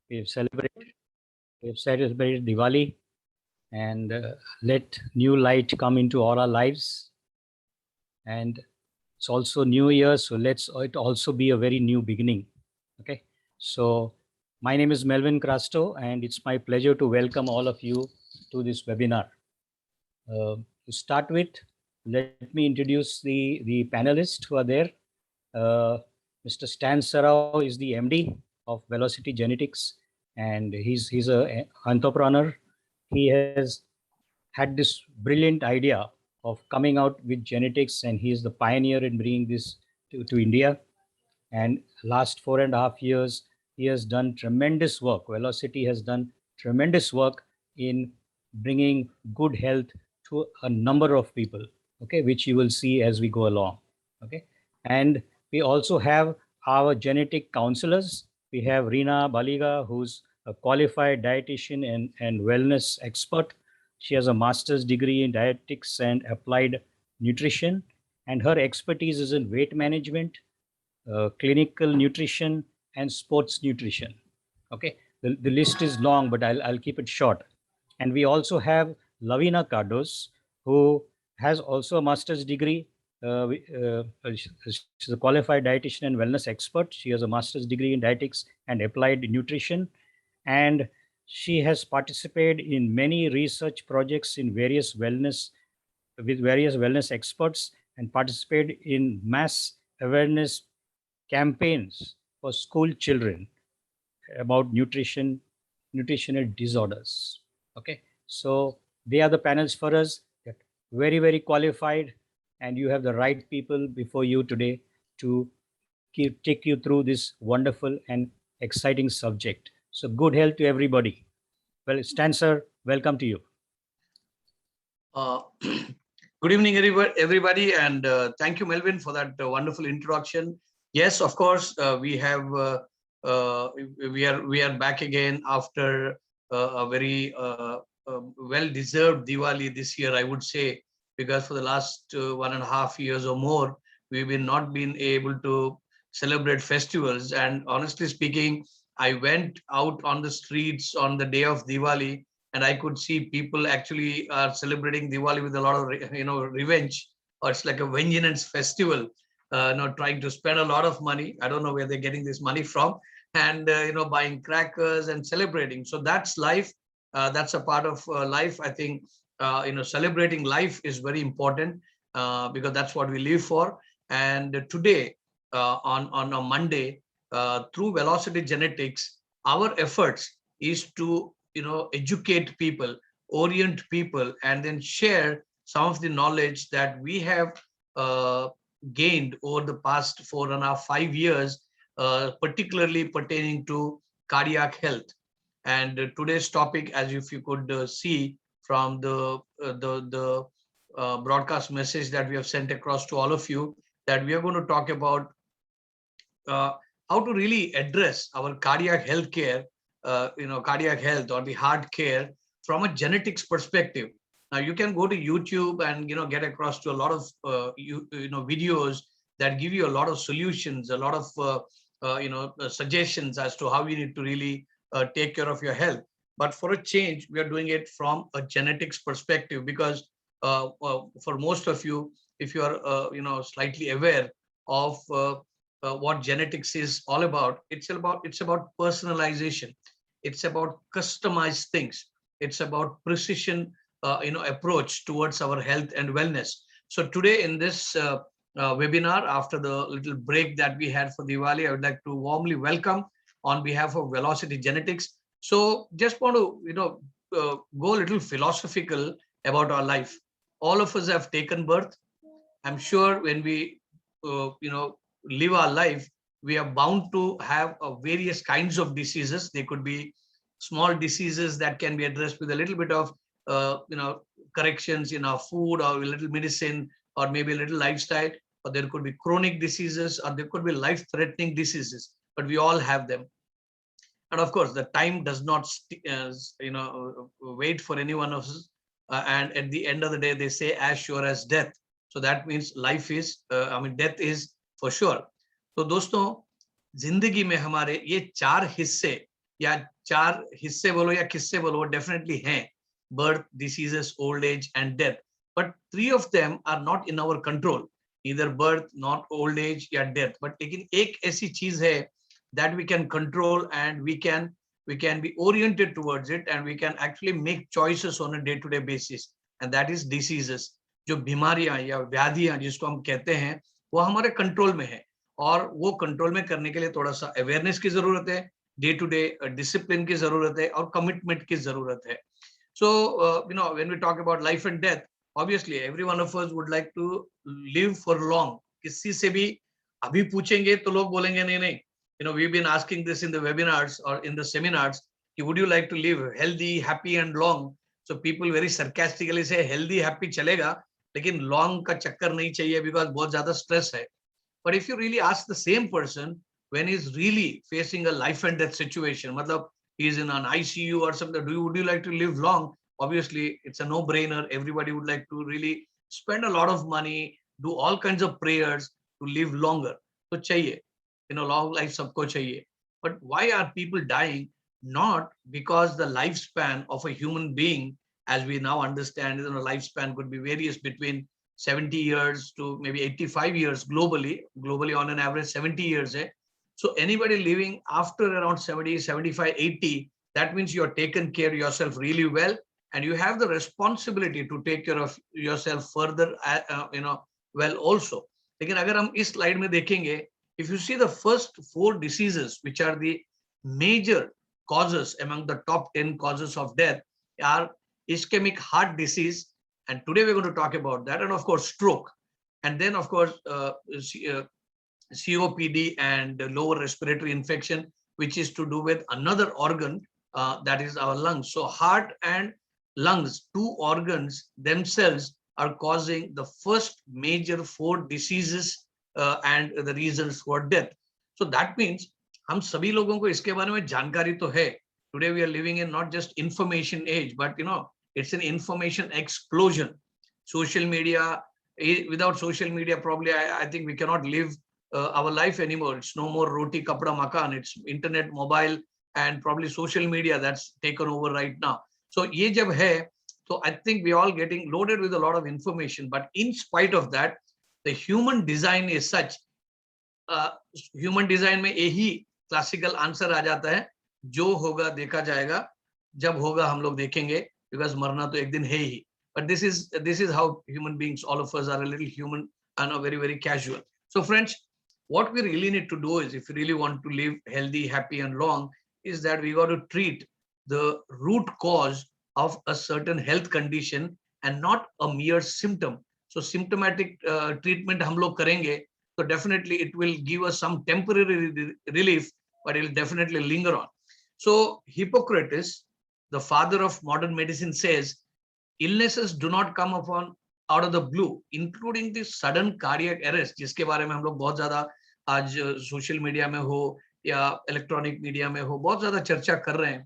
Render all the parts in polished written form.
We've celebrated Diwali and let new light come into all our lives. And it's also New Year, so let's it also be a very new beginning. Okay, so my name is Melvin Crasto, and it's my pleasure to welcome all of you to this webinar. To start with, let me introduce the panelists who are there. Mr. Stan Sarao is the MD of Velocity Genetics, and he's a entrepreneur. He has had this brilliant idea of coming out with genetics, and he is the pioneer in bringing this to India. And last 4.5 years, he has done tremendous work. Velocity has done tremendous work in bringing good health to a number of people, okay, which you will see as we go along, okay. And we also have our genetic counselors. We have Reena Baliga, who's a qualified dietitian and wellness expert. She has a master's degree in dietetics and applied nutrition, and her expertise is in weight management, clinical nutrition, and sports nutrition. Okay, the list is long, but I'll keep it short. And we also have Lavina Cardos, who has also a master's degree. She's a qualified dietitian and wellness expert. She has a master's degree in dietetics and applied nutrition. And she has participated in many research projects in various wellness with various wellness experts and participated in mass awareness campaigns for school children about nutritional disorders. Okay, so they are the panels for us. They're very qualified, and you have the right people before you today to take you through this wonderful and exciting subject. So good health to everybody. Well, Stan sir, welcome to you. Good evening, everybody, and thank you, Melvin, for that wonderful introduction. Yes, of course, we are back again after a very well-deserved Diwali this year, I would say, because for the last 1.5 years or more, we've not been able to celebrate festivals. And honestly speaking, I went out on the streets on the day of Diwali, and I could see people actually are celebrating Diwali with a lot of revenge, or it's like a vengeance festival. Trying to spend a lot of money. I don't know where they're getting this money from, and buying crackers and celebrating. So that's life. That's a part of life. I think celebrating life is very important because that's what we live for. And today, on a Monday, through Velocity Genetics, our efforts is to educate people, orient people, and then share some of the knowledge that we have gained over the past 4.5 5 years, particularly pertaining to cardiac health. And today's topic, as if you could see from the broadcast message that we have sent across to all of you, that we are going to talk about how to really address our cardiac health care, cardiac health or the heart care from a genetics perspective. Now you can go to YouTube and get across to a lot of videos that give you a lot of solutions, a lot of suggestions as to how you need to really take care of your health. But for a change, we are doing it from a genetics perspective because for most of you, if you are slightly aware of what genetics is all about, it's about personalization. It's about customized things. It's about precision approach towards our health and wellness. So today in this webinar, after the little break that we had for Diwali, I would like to warmly welcome on behalf of Velocity Genetics. So just want to go a little philosophical about our life. All of us have taken birth. I'm sure when we live our life, we are bound to have various kinds of diseases. They could be small diseases that can be addressed with a little bit of corrections in our food or a little medicine or maybe a little lifestyle, or there could be chronic diseases, or there could be life-threatening diseases, but we all have them. And of course, the time does not wait for any one of us. And at the end of the day, they say as sure as death. So that means life is, death is for sure. तो दोस्तों, जिंदगी में हमारे ये 4 हिस्से या 4 हिस्से बोलो या किस्से बोलो, वो डेफिनेटली हैं, birth, diseases, old age and death, but 3 of them are not in our control, either birth, not old age या death. But लेकिन एक ऐसी चीज है that we can control, and we can be oriented towards it, and we can actually make choices on a day to day basis, and that is diseases. जो बीमारियां या व्याधियां जिसको हम कहते हैं, वो हमारे कंट्रोल में है, और वो कंट्रोल में करने के लिए थोड़ा सा अवेयरनेस की जरूरत है, डे टू डे डिसिप्लिन की जरूरत है, और कमिटमेंट की जरूरत है. So, when we talk about life and death, obviously every one of us would like to live for long. किसी से भी अभी पूछेंगे तो लोग बोलेंगे नहीं नहीं. We've been asking this in the webinars or in the seminars. Would you like to live healthy, happy and long? So people very sarcastically say healthy, happy चलेगा, लेकिन long का चक्कर नहीं चाहिए because बहुत ज्यादा stress है. But if you really ask the same person when he's really facing a life and death situation, मतलब he's in an ICU or something, would you like to live long? Obviously, it's a no-brainer. Everybody would like to really spend a lot of money, do all kinds of prayers to live longer. So chahiye, long life sabko chahiye. But why are people dying? Not because the lifespan of a human being, as we now understand, lifespan could be various between 70 years to maybe 85 years globally on an average 70 years. So anybody living after around 70, 75, 80, that means you're taken care of yourself really well, and you have the responsibility to take care of yourself further, well also. लेकिन अगर हम इस slide में देखेंगे, if you see the first 4 diseases, which are the major causes among the top 10 causes of death, are ischemic heart disease, and today we're going to talk about that, and of course stroke, and then of course COPD and lower respiratory infection, which is to do with another organ, that is our lungs. So heart and lungs, 2 organs themselves, are causing the first major 4 diseases and the reasons for death. So that means हम सभी लोगों को इसके बारे में जानकारी तो है. Today we are living in not just information age, but it's an information explosion. Social media, without social media, probably I think we cannot live our life anymore. It's no more roti kapda makan. It's internet, mobile, and probably social media that's taken over right now. So ye jab hai, so I think we all getting loaded with a lot of information. But in spite of that, the human design is such. Human design में यही classical answer आ जाता है, जो होगा देखा जाएगा, जब होगा हम लोग देखेंगे, because मरना तो एक दिन है ही. But this is how human beings, all of us, are a little human and very, very casual. So friends, what we really need to do is, if we really want to live healthy, happy and long, is that we got to treat the root cause of a certain health condition and not a mere symptom. So symptomatic treatment हम लोग करेंगे, so definitely it will give us some temporary relief, but it will definitely linger on. So Hippocrates, the father of modern medicine, says illnesses do not come upon out of the blue, including the sudden cardiac arrest, जिसके बारे में हम लोग बहुत ज्यादा आज social media में हो या इलेक्ट्रॉनिक मीडिया में हो बहुत ज्यादा चर्चा कर रहे हैं.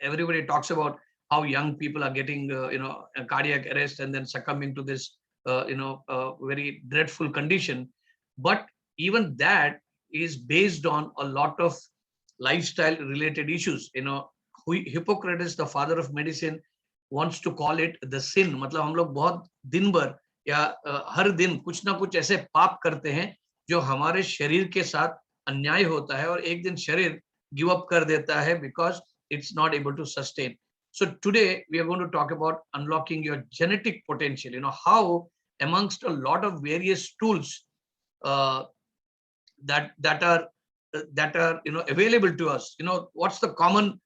Everybody talks about how young people are getting a cardiac arrest and then succumbing to this very dreadful condition. But even that is based on a lot of lifestyle related issues. Hippocrates, the father of medicine, wants to call it the sin. मतलब हम लोग बहुत दिन भर या हर दिन कुछ ना कुछ ऐसे पाप करते हैं जो हमारे शरीर के साथ अन्याय होता है, और एक दिन शरीर गिव अप कर देता है because it's not able to sustain. So today we are going to talk about unlocking your genetic potential. How amongst a lot of various tools that are available to us, what's the common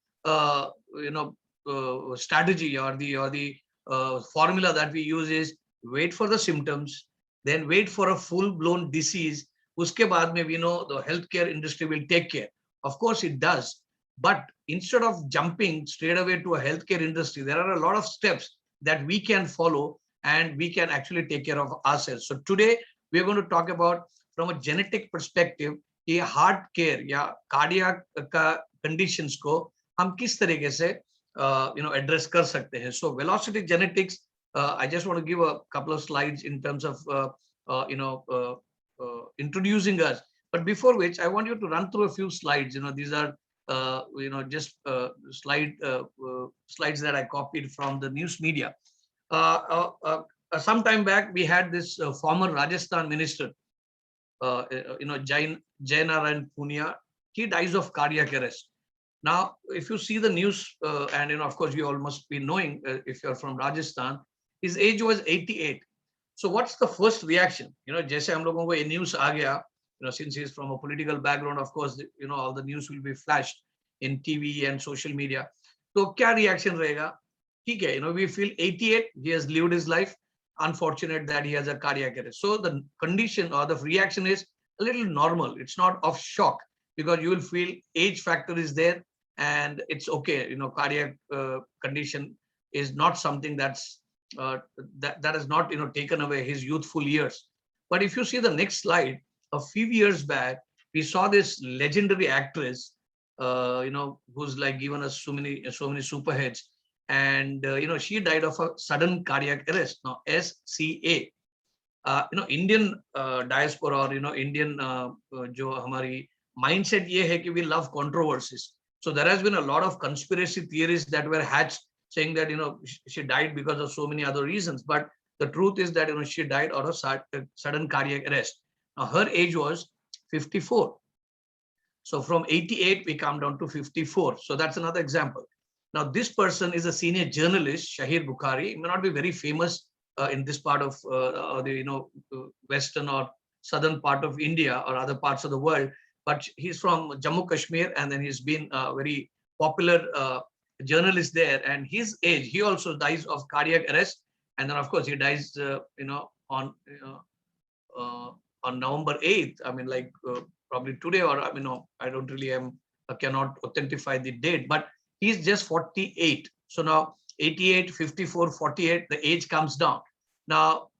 strategy or the formula that we use is wait for the symptoms, then wait for a full-blown disease. Uske baad mein we know the healthcare industry will take care. Of course it does, but instead of jumping straight away to a healthcare industry, there are a lot of steps that we can follow and we can actually take care of ourselves. So today we are going to talk about, from a genetic perspective, कि heart care या cardiac का conditions को हम किस तरीके से address कर सकते हैं. So velocity genetics, I just want to give a couple of slides in terms of introducing us, but before which I want you to run through a few slides. These are just slides that I copied from the news media. Some time back, we had this former Rajasthan minister, Jainarayan Punia. He dies of cardiac arrest. Now, if you see the news, and of course, you all must be knowing if you're from Rajasthan, his age was 88. So, what's the first reaction? जैसे हम लोगों को ये news आ गया, since he's from a political background, of course, all the news will be flashed in TV and social media. तो क्या reaction रहेगा? ठीक है, we feel 88, he has lived his life. Unfortunate that he has a cardiac arrest. So the condition or the reaction is a little normal. It's not of shock because you will feel age factor is there and it's okay. Cardiac condition is not something that's that has not taken away his youthful years. But if you see the next slide, a few years back, we saw this legendary actress, who's like given us so many super hits. And she died of a sudden cardiac arrest. Now SCA, Indian diaspora or Indian जो हमारी mindset ये है कि we love controversies. So there has been a lot of conspiracy theories that were hatched saying that she died because of so many other reasons. But the truth is that she died out of sudden cardiac arrest. Now her age was 54. So from 88 we come down to 54. So that's another example. Now, this person is a senior journalist, Shahir Bukhari. He may not be very famous in this part of the western or southern part of India or other parts of the world, but he's from Jammu Kashmir, and then he's been a very popular journalist there. And his age, he also dies of cardiac arrest, and then of course he dies, on November 8th. I mean, like probably today, or I don't really cannot authentify the date, but he's just 48. So now 88, 54, 48, the age comes down. Now,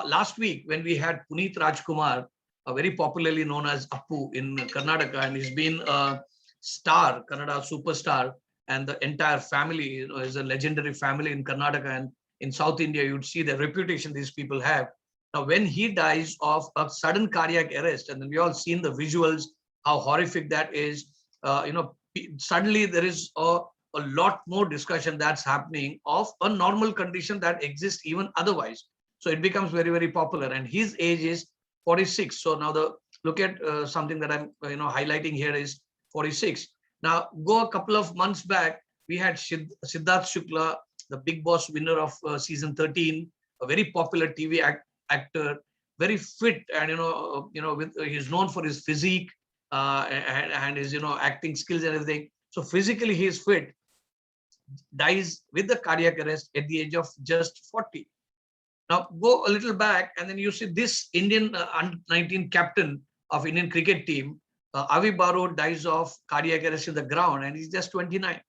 last week when we had Puneet Rajkumar, very popularly known as Appu in Karnataka, and he's been a star, Kannada superstar, and the entire family is a legendary family in Karnataka, and in South India, you'd see the reputation these people have. Now, when he dies of a sudden cardiac arrest, and then we all seen the visuals, how horrific that is, suddenly there is a lot more discussion that's happening of a normal condition that exists even otherwise. So it becomes very, very popular. And his age is 46. So now look at something that I'm highlighting here is 46. Now go a couple of months back, we had Siddharth Shukla, the Bigg Boss winner of season 13, a very popular TV actor, very fit, and he's known for his physique. And his acting skills and everything. So physically he is fit, dies with the cardiac arrest at the age of just 40. Now go a little back, and then you see this Indian under-19 captain of Indian cricket team, Avi Baro, dies of cardiac arrest in the ground, and he's just 29.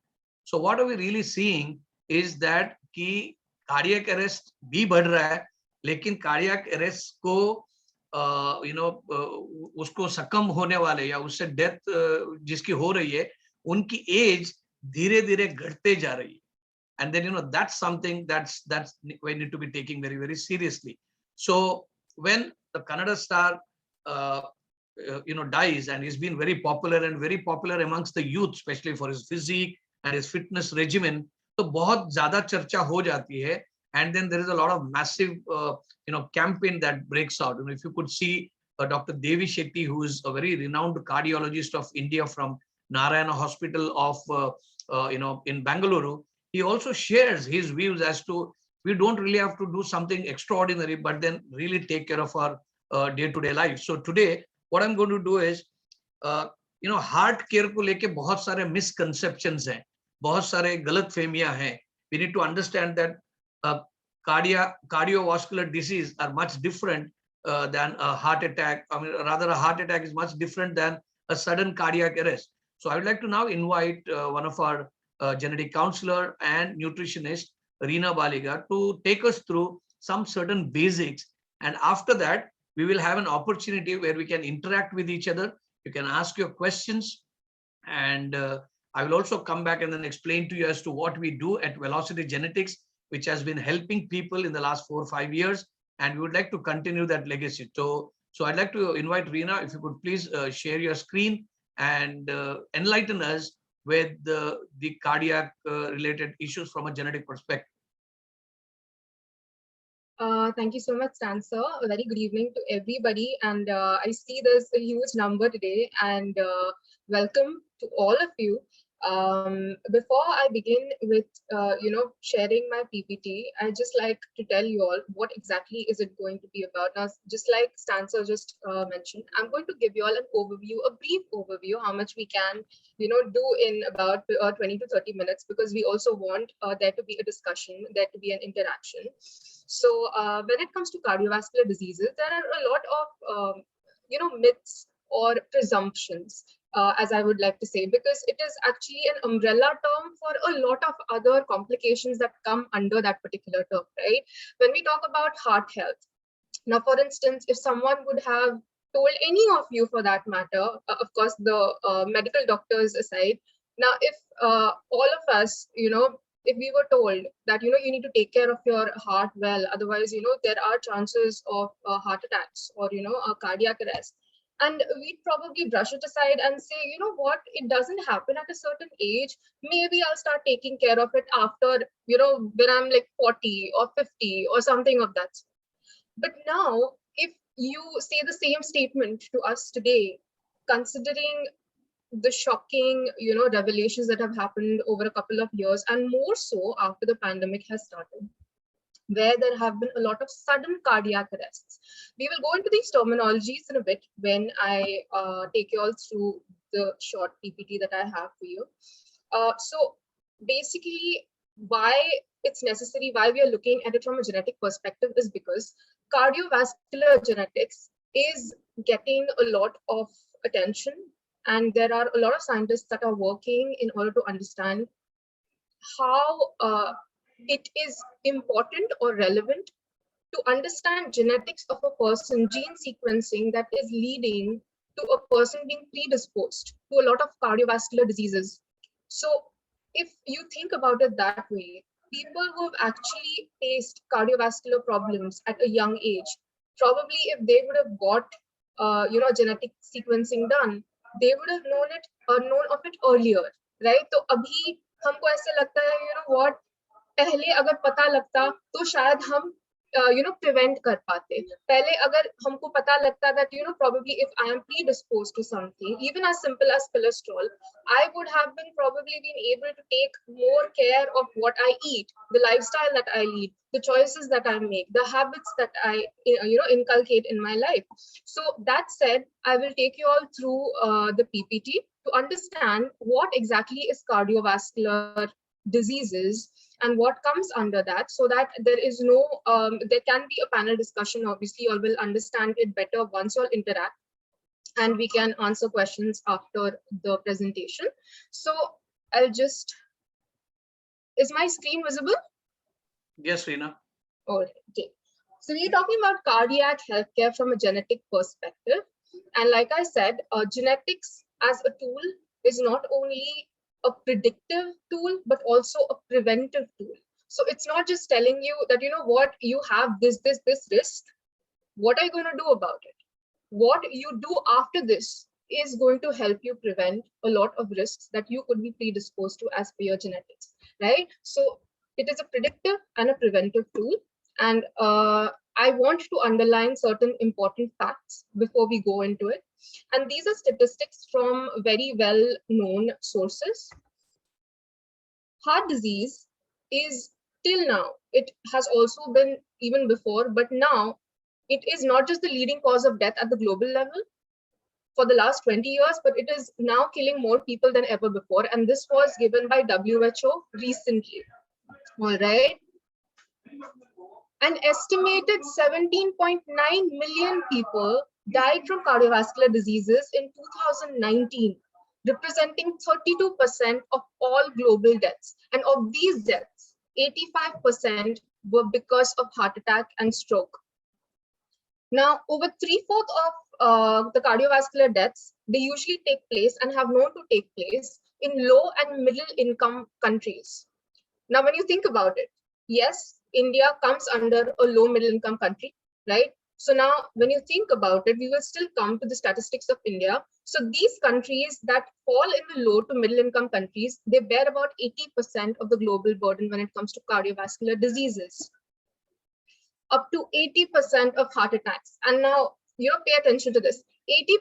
So what are we really seeing is that कि cardiac arrest भी बढ़ रहा है, लेकिन cardiac arrest को उसको सकम होने वाले या उससे डेथ जिसकी हो रही है, उनकी एज धीरे धीरे घटते जा रही है. And then that's something that's we need to be taking very, very seriously. So when the Kannada star dies, and he's been very popular amongst the youth, especially for his physique and his fitness regimen, तो बहुत ज्यादा चर्चा हो जाती है. And then there is a lot of massive campaign that breaks out. If you could see Dr. Devi Shetty, who is a very renowned cardiologist of India from Narayana Hospital of in Bangalore, he also shares his views as to we don't really have to do something extraordinary, but then really take care of our day-to-day life. So today, what I'm going to do is, heart care को लेके बहुत सारे misconceptions हैं, बहुत सारे गलतफहमियां हैं. We need to understand that cardiovascular disease are much different than a heart attack. I mean, rather, a heart attack is much different than a sudden cardiac arrest. So I would like to now invite one of our genetic counselor and nutritionist, Reena Baliga, to take us through some certain basics. And after that, we will have an opportunity where we can interact with each other. You can ask your questions, and I will also come back and then explain to you as to what we do at Velocity Genetics, which has been helping people in the last 4 or 5 years, and we would like to continue that legacy. So I'd like to invite Reena, if you could please share your screen and enlighten us with the cardiac related issues from a genetic perspective? Thank you so much, Stan sir. A very good evening to everybody. And I see there's a huge number today, and welcome to all of you. Before I begin with, sharing my PPT, I just like to tell you all what exactly is it going to be about. Now, just like Stan sir just mentioned, I'm going to give you all an overview, a brief overview, how much we can, do in about 20 to 30 minutes, because we also want there to be a discussion, there to be an interaction. So when it comes to cardiovascular diseases, there are a lot of, myths or presumptions, as I would like to say, because it is actually an umbrella term for a lot of other complications that come under that particular term, right? When we talk about heart health, now, for instance, if someone would have told any of you for that matter, of course, the medical doctors aside, now, if all of us, if we were told that, you need to take care of your heart well, otherwise, there are chances of heart attacks or, a cardiac arrest. And we'd probably brush it aside and say, you know what, it doesn't happen at a certain age. Maybe I'll start taking care of it after, when I'm like 40 or 50 or something of that sort. But now, if you say the same statement to us today, considering the shocking, revelations that have happened over a couple of years, and more so after the pandemic has started, where there have been a lot of sudden cardiac arrests. We will go into these terminologies in a bit when I take you all through the short PPT that I have for you. So basically, why it's necessary, why we are looking at it from a genetic perspective, is because cardiovascular genetics is getting a lot of attention, and there are a lot of scientists that are working in order to understand how it is important or relevant to understand genetics of a person, gene sequencing that is leading to a person being predisposed to a lot of cardiovascular diseases. So if you think about it that way, people who have actually faced cardiovascular problems at a young age, probably if they would have got genetic sequencing done, they would have known of it earlier, right? So abhi हमको ऐसे लगता है, what, पहले अगर पता लगता तो शायद हम prevent कर पाते. पहले अगर हमको पता लगता that probably if I am predisposed to something, even as simple as cholesterol, I would have probably been able to take more care of what I eat, the lifestyle that I lead, the choices that I make, the habits that I inculcate in my life. So that said, I will take you all through the PPT to understand what exactly is cardiovascular diseases and what comes under that, so that there is no, there can be a panel discussion. Obviously, you all will understand it better once you all interact, and we can answer questions after the presentation. So I'll just, is my screen visible? Yes, Reena. Okay. So we're talking about cardiac healthcare from a genetic perspective. And like I said, genetics as a tool is not only a predictive tool, but also a preventive tool. So it's not just telling you that, what, you have this risk. What are you going to do about it? What you do after this is going to help you prevent a lot of risks that you could be predisposed to as per your genetics, right? So it is a predictive and a preventive tool. And I want to underline certain important facts before we go into it. And these are statistics from very well-known sources. Heart disease is, till now, it has also been even before, but now it is not just the leading cause of death at the global level for the last 20 years, but it is now killing more people than ever before. And this was given by WHO recently. All right. An estimated 17.9 million people died from cardiovascular diseases in 2019, representing 32% of all global deaths. And of these deaths, 85% were because of heart attack and stroke. Now, over 3/4 of the cardiovascular deaths, they usually take place and have known to take place in low and middle income countries. Now, when you think about it, yes, India comes under a low middle income country, right? So now when you think about it, we will still come to the statistics of India. So these countries that fall in the low to middle income countries, they bear about 80% of the global burden when it comes to cardiovascular diseases, up to 80% of heart attacks. And now, pay attention to this.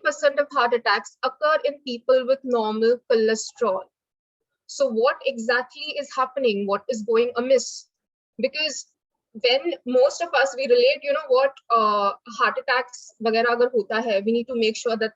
80% of heart attacks occur in people with normal cholesterol. So what exactly is happening? What is going amiss? Because when most of us, we relate, heart attacks वगैरह अगर होता है, we need to make sure that,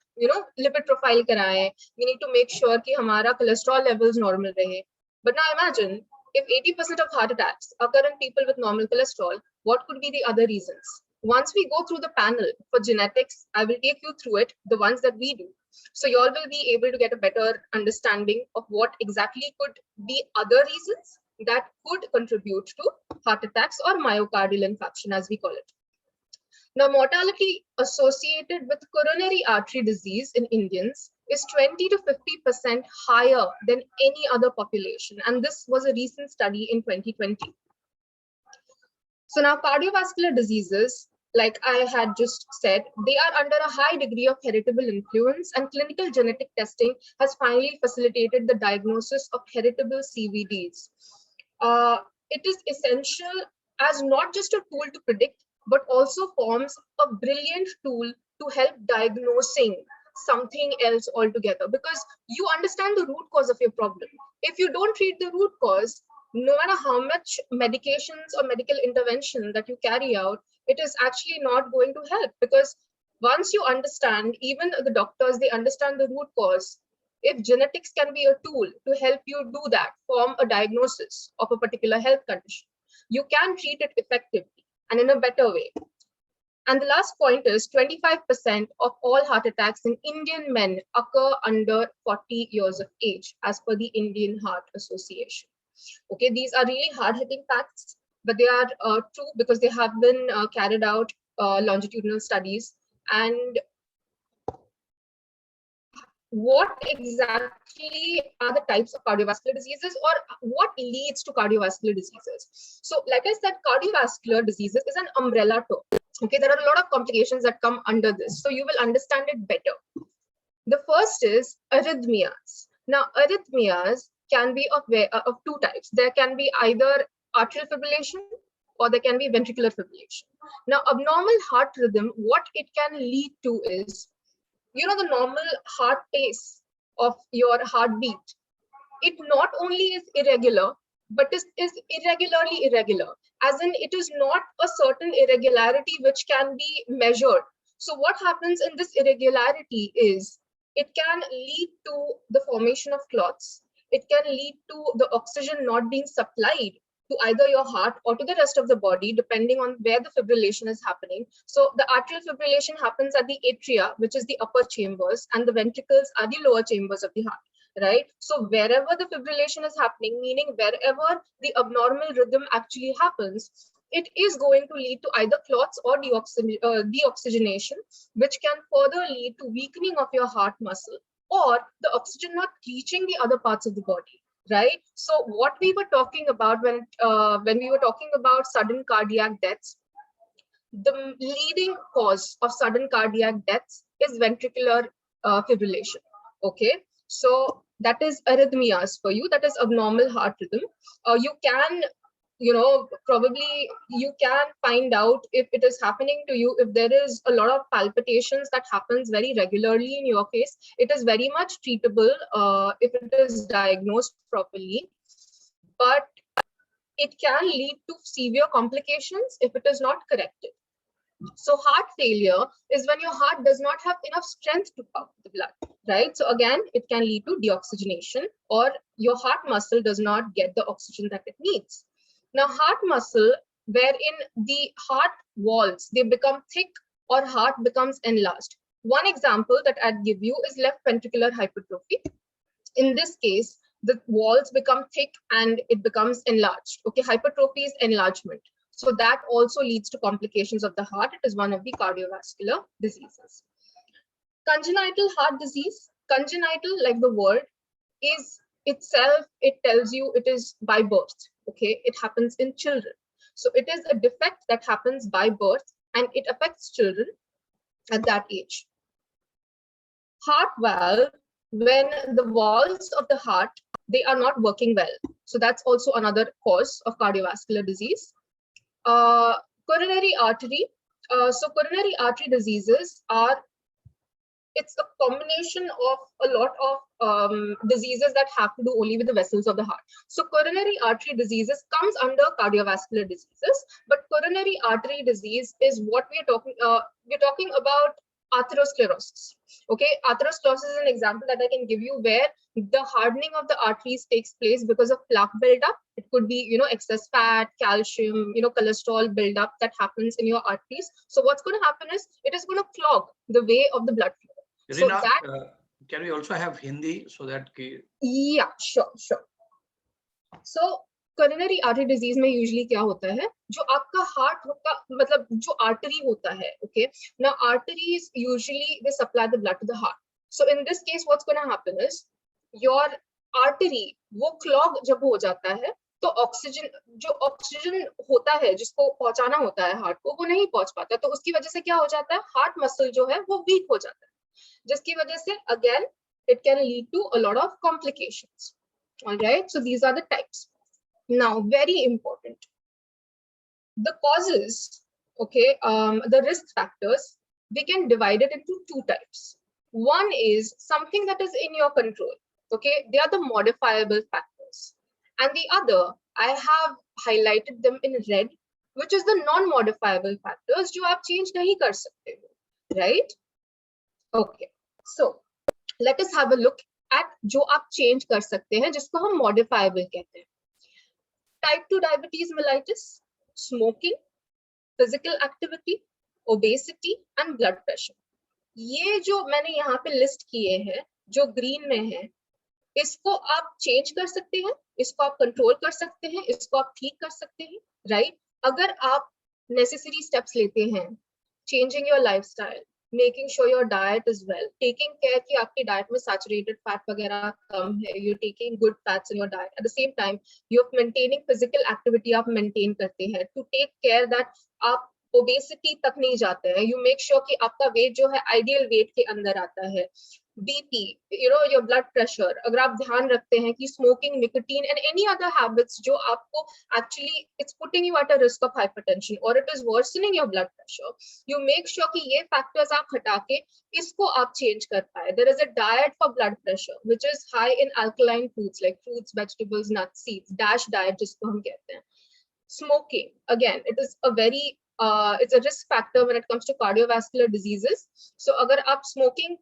lipid profile कराएं. We need to make sure कि हमारा cholesterol levels normal रहे. But now imagine, if 80% of heart attacks occur in people with normal cholesterol, what could be the other reasons? Once we go through the panel for genetics, I will take you through it, the ones that we do. So you all will be able to get a better understanding of what exactly could be other reasons that could contribute to heart attacks or myocardial infarction, as we call it. Now, mortality associated with coronary artery disease in Indians is 20 to 50% higher than any other population. And this was a recent study in 2020. So now cardiovascular diseases, like I had just said, they are under a high degree of heritable influence, and clinical genetic testing has finally facilitated the diagnosis of heritable CVDs. It is essential as not just a tool to predict, but also forms a brilliant tool to help diagnosing something else altogether, because you understand the root cause of your problem. If you don't treat the root cause, no matter how much medications or medical intervention that you carry out, it is actually not going to help, because once you understand, even the doctors, they understand the root cause. If genetics can be a tool to help you do that, form a diagnosis of a particular health condition, you can treat it effectively and in a better way. And the last point is 25% of all heart attacks in Indian men occur under 40 years of age, as per the Indian Heart Association. Okay, these are really hard-hitting facts, but they are true because they have been carried out longitudinal studies. And what exactly are the types of cardiovascular diseases, or what leads to cardiovascular diseases? So like I said, cardiovascular diseases is an umbrella term. Okay, there are a lot of complications that come under this, so you will understand it better. The first is arrhythmias. Now, arrhythmias can be of two types. There can be either atrial fibrillation or there can be ventricular fibrillation. Now, abnormal heart rhythm, what it can lead to is, the normal heart pace of your heartbeat. It not only is irregular, but is irregularly irregular, as in it is not a certain irregularity which can be measured. So what happens in this irregularity is, it can lead to the formation of clots. It can lead to the oxygen not being supplied to either your heart or to the rest of the body, depending on where the fibrillation is happening. So the atrial fibrillation happens at the atria, which is the upper chambers, and the ventricles are the lower chambers of the heart, right? So wherever the fibrillation is happening, meaning wherever the abnormal rhythm actually happens, it is going to lead to either clots or deoxygenation, which can further lead to weakening of your heart muscle, or the oxygen not reaching the other parts of the body, right? So what we were talking about when we were talking about sudden cardiac deaths, the leading cause of sudden cardiac deaths is ventricular fibrillation. Okay, so that is arrhythmias for you, that is abnormal heart rhythm. You can, probably you can find out if it is happening to you, if there is a lot of palpitations that happens very regularly in your case. It is very much treatable if it is diagnosed properly, but it can lead to severe complications if it is not corrected. So heart failure is when your heart does not have enough strength to pump the blood, right? So again, it can lead to deoxygenation, or your heart muscle does not get the oxygen that it needs. Now, heart muscle, wherein the heart walls, they become thick or heart becomes enlarged. One example that I'd give you is left ventricular hypertrophy. In this case, the walls become thick and it becomes enlarged. Okay, hypertrophy is enlargement. So that also leads to complications of the heart. It is one of the cardiovascular diseases. Congenital heart disease, congenital, like the word, is itself, it tells you it is by birth. Okay, it happens in children. So it is a defect that happens by birth, and it affects children at that age. Heart valve, when the valves of the heart, they are not working well. So that's also another cause of cardiovascular disease. Coronary artery. So coronary artery diseases are, it's a combination of a lot of diseases that have to do only with the vessels of the heart. So coronary artery diseases comes under cardiovascular diseases, but coronary artery disease is what we're talking about atherosclerosis. Okay, atherosclerosis is an example that I can give you, where the hardening of the arteries takes place because of plaque buildup. It could be, you know, excess fat, calcium, you know, cholesterol buildup that happens in your arteries. So what's going to happen is it is going to clog the way of the blood flow. So Rina, that, can we also have Hindi so that? yeah, sure. So coronary artery disease में usually क्या होता है, जो आपका heart होता, मतलब जो artery होता है, okay, now arteries usually they supply the blood to the heart. So in this case what's going to happen is your artery वो clog जब हो जाता है, तो ऑक्सीजन, जो ऑक्सीजन होता है जिसको पहुंचाना होता है हार्ट को, वो नहीं पहुंच पाता, तो उसकी वजह से क्या हो जाता है, हार्ट मसल जो है वो वीक हो जाता है, जिसकी वजह से again it can lead to a lot of complications. All right, so these are the types. Now, very important, the causes, okay, the risk factors, we can divide it into two types. One is something that is in your control, okay, they are the modifiable factors, and the other, I have highlighted them in red, which is the non-modifiable factors, जो आप change नहीं कर सकते हो, right? Okay, so let us have a look at जो आप change कर सकते हैं, जिसको हम modifiable कहते हैं. Type 2 diabetes mellitus, smoking, physical activity, obesity and blood pressure. ये जो मैंने यहाँ पे list किए हैं, जो green में है, इसको आप change कर सकते हैं, इसको आप control कर सकते हैं, इसको आप ठीक कर सकते हैं, right? अगर आप necessary steps लेते हैं, changing your lifestyle, making sure your diet is well, taking care कि आपकी diet में saturated fat वगैरह कम है, you're taking good fats in your diet, at the same time you're maintaining physical activity, आप maintain करते हैं, to take care that आप obesity तक नहीं जाते हैं, you make sure कि आपका weight जो है ideal weight के अंदर आता है, BP, you know, your blood pressure, अगर आप ध्यान रखते हैं कि smoking, nicotine and any other habits जो आपको actually it's putting you at a risk of hypertension or it is worsening your blood pressure, you make sure कि ये factors आप हटा के इसको आप change कर पाए. There is a diet for blood pressure which is high in alkaline foods like fruits, vegetables, nuts, seeds, DASH diet जिसको हम कहते हैं. Smoking, again, it is a very it's a risk factor when it comes to cardiovascular diseases. So अगर आप smoking,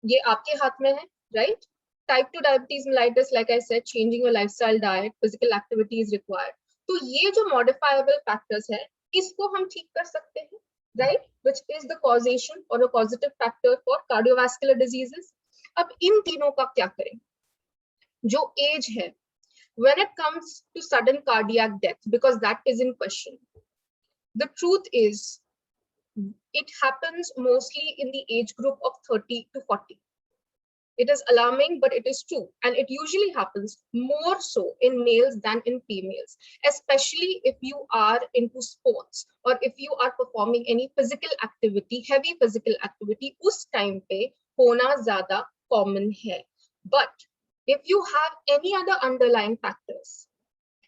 ये आपके हाथ में है, right? Type 2 diabetes mellitus, like I said, changing your lifestyle, diet, physical activity is required. तो ये जो modifiable factors है, इसको हम ठीक कर सकते हैं, right? Which is the causation or a causative factor for cardiovascular diseases. अब इन तीनों का क्या करें? जो age है, when it comes to sudden cardiac death, because that is in question, the truth is it happens mostly in the age group of 30 to 40. It is alarming, but it is true. And it usually happens more so in males than in females, especially if you are into sports or if you are performing any physical activity, heavy physical activity, उस time पे होना ज़्यादा common है. But if you have any other underlying factors,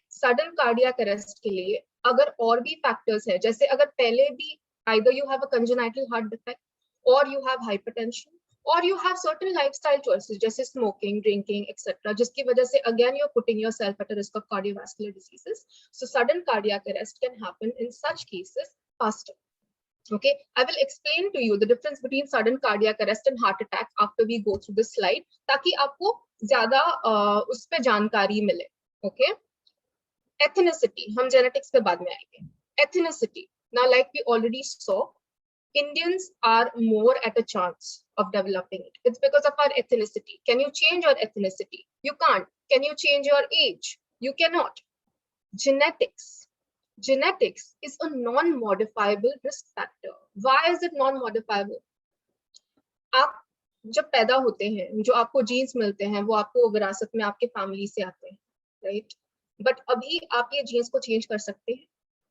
sudden cardiac arrest के लिए अगर और भी factors है, जैसे अगर पहले भी either you have a congenital heart defect or you have hypertension or you have certain lifestyle choices जैसे smoking, drinking, etc. जिसकी वजह से again you're putting yourself at a risk of cardiovascular diseases. So sudden cardiac arrest can happen in such cases faster. Okay, I will explain to you the difference between sudden cardiac arrest and heart attack after we go through this slide, ताकि आपको ज़्यादा उस पे जानकारी मिले. Okay, ethnicity, हम genetics पे बाद में आएंगे. Ethnicity. Now, like we already saw, Indians are more at a chance of developing it. It's because of our ethnicity. Can you change your ethnicity? You can't. Can you change your age? You cannot. Genetics. Genetics is a non-modifiable risk factor. Why is it non-modifiable? आप जब पैदा होते हैं, जो आपको jeans मिलते हैं, वो आपको विरासत में आपके फैमिली से आते हैं, right? But अभी आप ये जीन्स को चेंज कर सकते हैं?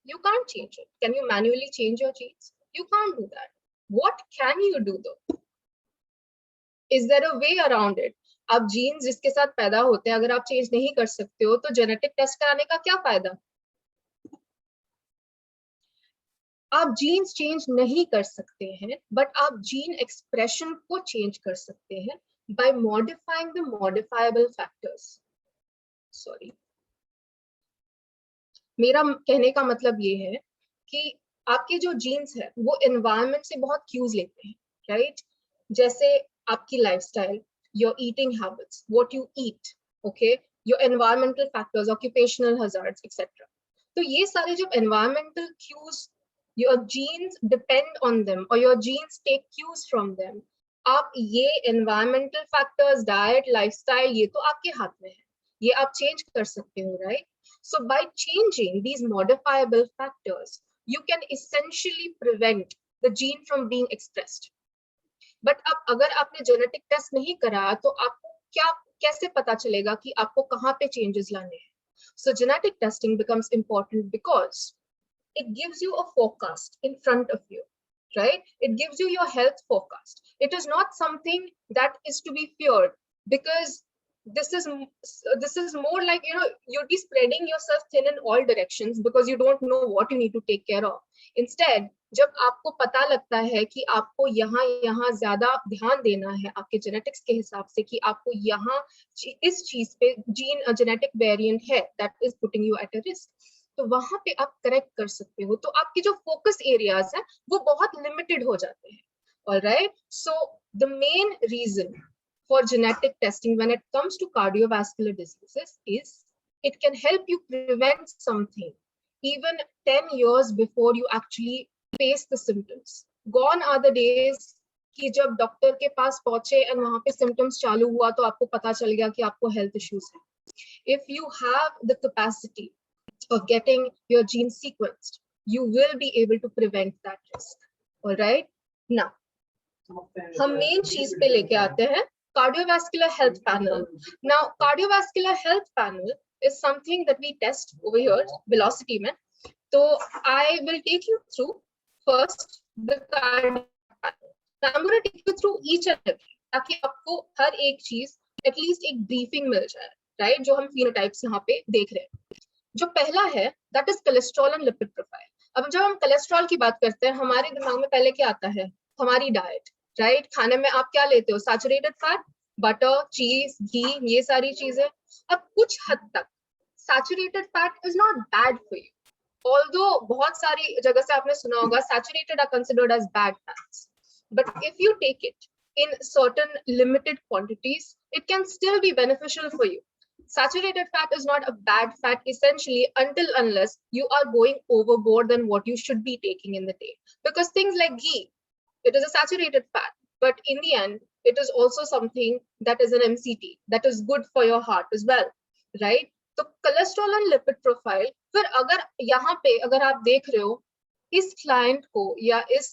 You can't change it. Can you manually change your genes? You can't do that. What can you do though? Is there a way around it? आप जीन्स जिसके साथ पैदा होते हैं अगर आप चेंज नहीं कर सकते हो तो जेनेटिक टेस्ट कराने का क्या फायदा? आप जीन्स चेंज नहीं कर सकते हैं बट आप जीन एक्सप्रेशन को चेंज कर सकते हैं by modifying the modifiable factors. Sorry. मेरा कहने का मतलब ये है कि आपके जो जीन्स है वो एनवायरनमेंट से बहुत क्यूज लेते हैं, राइट? जैसे आपकी lifestyle, your eating habits, what you eat, okay, your environmental factors, occupational hazards etcetera. तो ये सारे जो environmental cues, your genes depend on them और your genes take cues from them. आप ये एनवायरमेंटल फैक्टर्स, डाइट, लाइफस्टाइल, ये तो आपके हाथ में है, ये आप चेंज कर सकते हो, right? So by changing these modifiable factors, you can essentially prevent the gene from being expressed. But अब अगर आपने genetic test नहीं करा तो आपको क्या कैसे पता चलेगा कि आपको कहाँ पे changes लाने हैं? So genetic testing becomes important because it gives you a forecast in front of you, right? It gives you your health forecast. It is not something that is to be feared because this is more like, you know, you'll be spreading yourself thin in all directions because you don't know what you need to take care of. Instead, जब आपको पता लगता है कि आपको यहाँ ज्यादा ध्यान देना है आपके जेनेटिक्स के हिसाब से कि आपको यहाँ इस चीज पे जीन जेनेटिक वेरिएंट है that is putting you at a risk, तो वहां पे आप करेक्ट कर सकते हो. तो आपके जो फोकस एरियाज हैं वो बहुत लिमिटेड हो जाते हैं. Alright, so the main reason for genetic testing when it comes to cardiovascular diseases is it can help you prevent something even 10 years before you actually face the symptoms. Gone are the days कि जब doctor के पास पहुंचे और वहां पे symptoms चालू हुआ तो आपको पता चल गया कि आपको health issues है. If you have the capacity of getting your genes sequenced, you will be able to prevent that risk. All right, now हम मेन चीज पे लेके आते हैं cardiovascular health panel. Now cardiovascular health panel is something that we test over here, velocity में. So I will take you through first the cardiovascular panel. Now I'm going to take you through each and every ताकि आपको हर एक चीज at least एक briefing मिल जाए, right? जो हम phenotypes यहाँ पे देख रहे हैं. जो पहला है that is cholesterol and lipid profile. अब जब हम कोलेस्ट्रॉल की बात करते हैं हमारे दिमाग में पहले क्या आता है? हमारी डाइट, राइट? खाने में आप क्या लेते हो? सैचुरेटेड फैट, बटर, चीज, घी, ये सारी चीजें. अब कुछ हद तक saturated fat is not bad for you, although बहुत सारी जगह से आपने सुना होगा saturated are considered as bad fats, but if you take it in certain limited quantities, it can still be beneficial for you. Saturated fat is not a bad fat essentially until unless you are going overboard than what you should be taking in the day. Because things like ghee, it is a saturated fat, but in the end, it is also something that is an MCT, that is good for your heart as well, right? So cholesterol and lipid profile, फिर अगर यहाँ पे अगर आप देख रहे हो इस client को या इस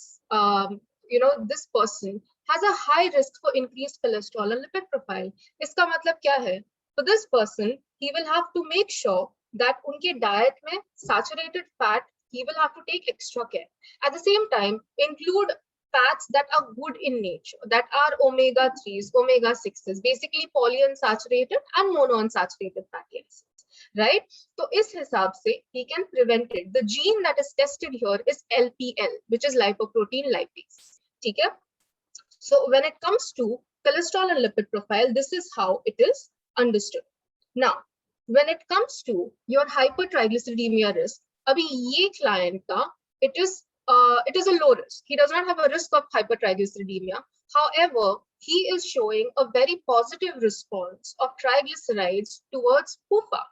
this person has a high risk for increased cholesterol and lipid profile. इसका मतलब क्या है? For this person, he will have to make sure that उनके diet में saturated fat, he will have to take extra care. At the same time, include fats that are good in nature, that are omega-3s, omega-6s, basically polyunsaturated and monounsaturated fatty acids, right? So इस हिसाब से he can prevent it. The gene that is tested here is LPL, which is lipoprotein lipase. ठीक है? So when it comes to cholesterol and lipid profile, this is how it is understood. Now, when it comes to your hypertriglyceridemia risk, abhi ye client ka, it is a low risk. He does not have a risk of hypertriglyceridemia. However, he is showing a very positive response of triglycerides towards PUFA.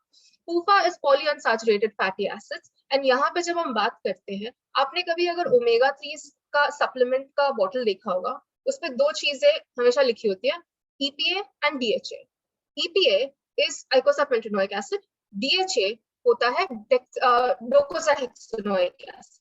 PUFA is polyunsaturated fatty acids. And यहाँ पे जब हम बात करते हैं, आपने कभी अगर omega-3 का supplement का bottle देखा होगा, उसपे दो चीजें हमेशा लिखी होती है, EPA and DHA. EPA is eicosapentaenoic acid, DHA होता है docosahexaenoic acid.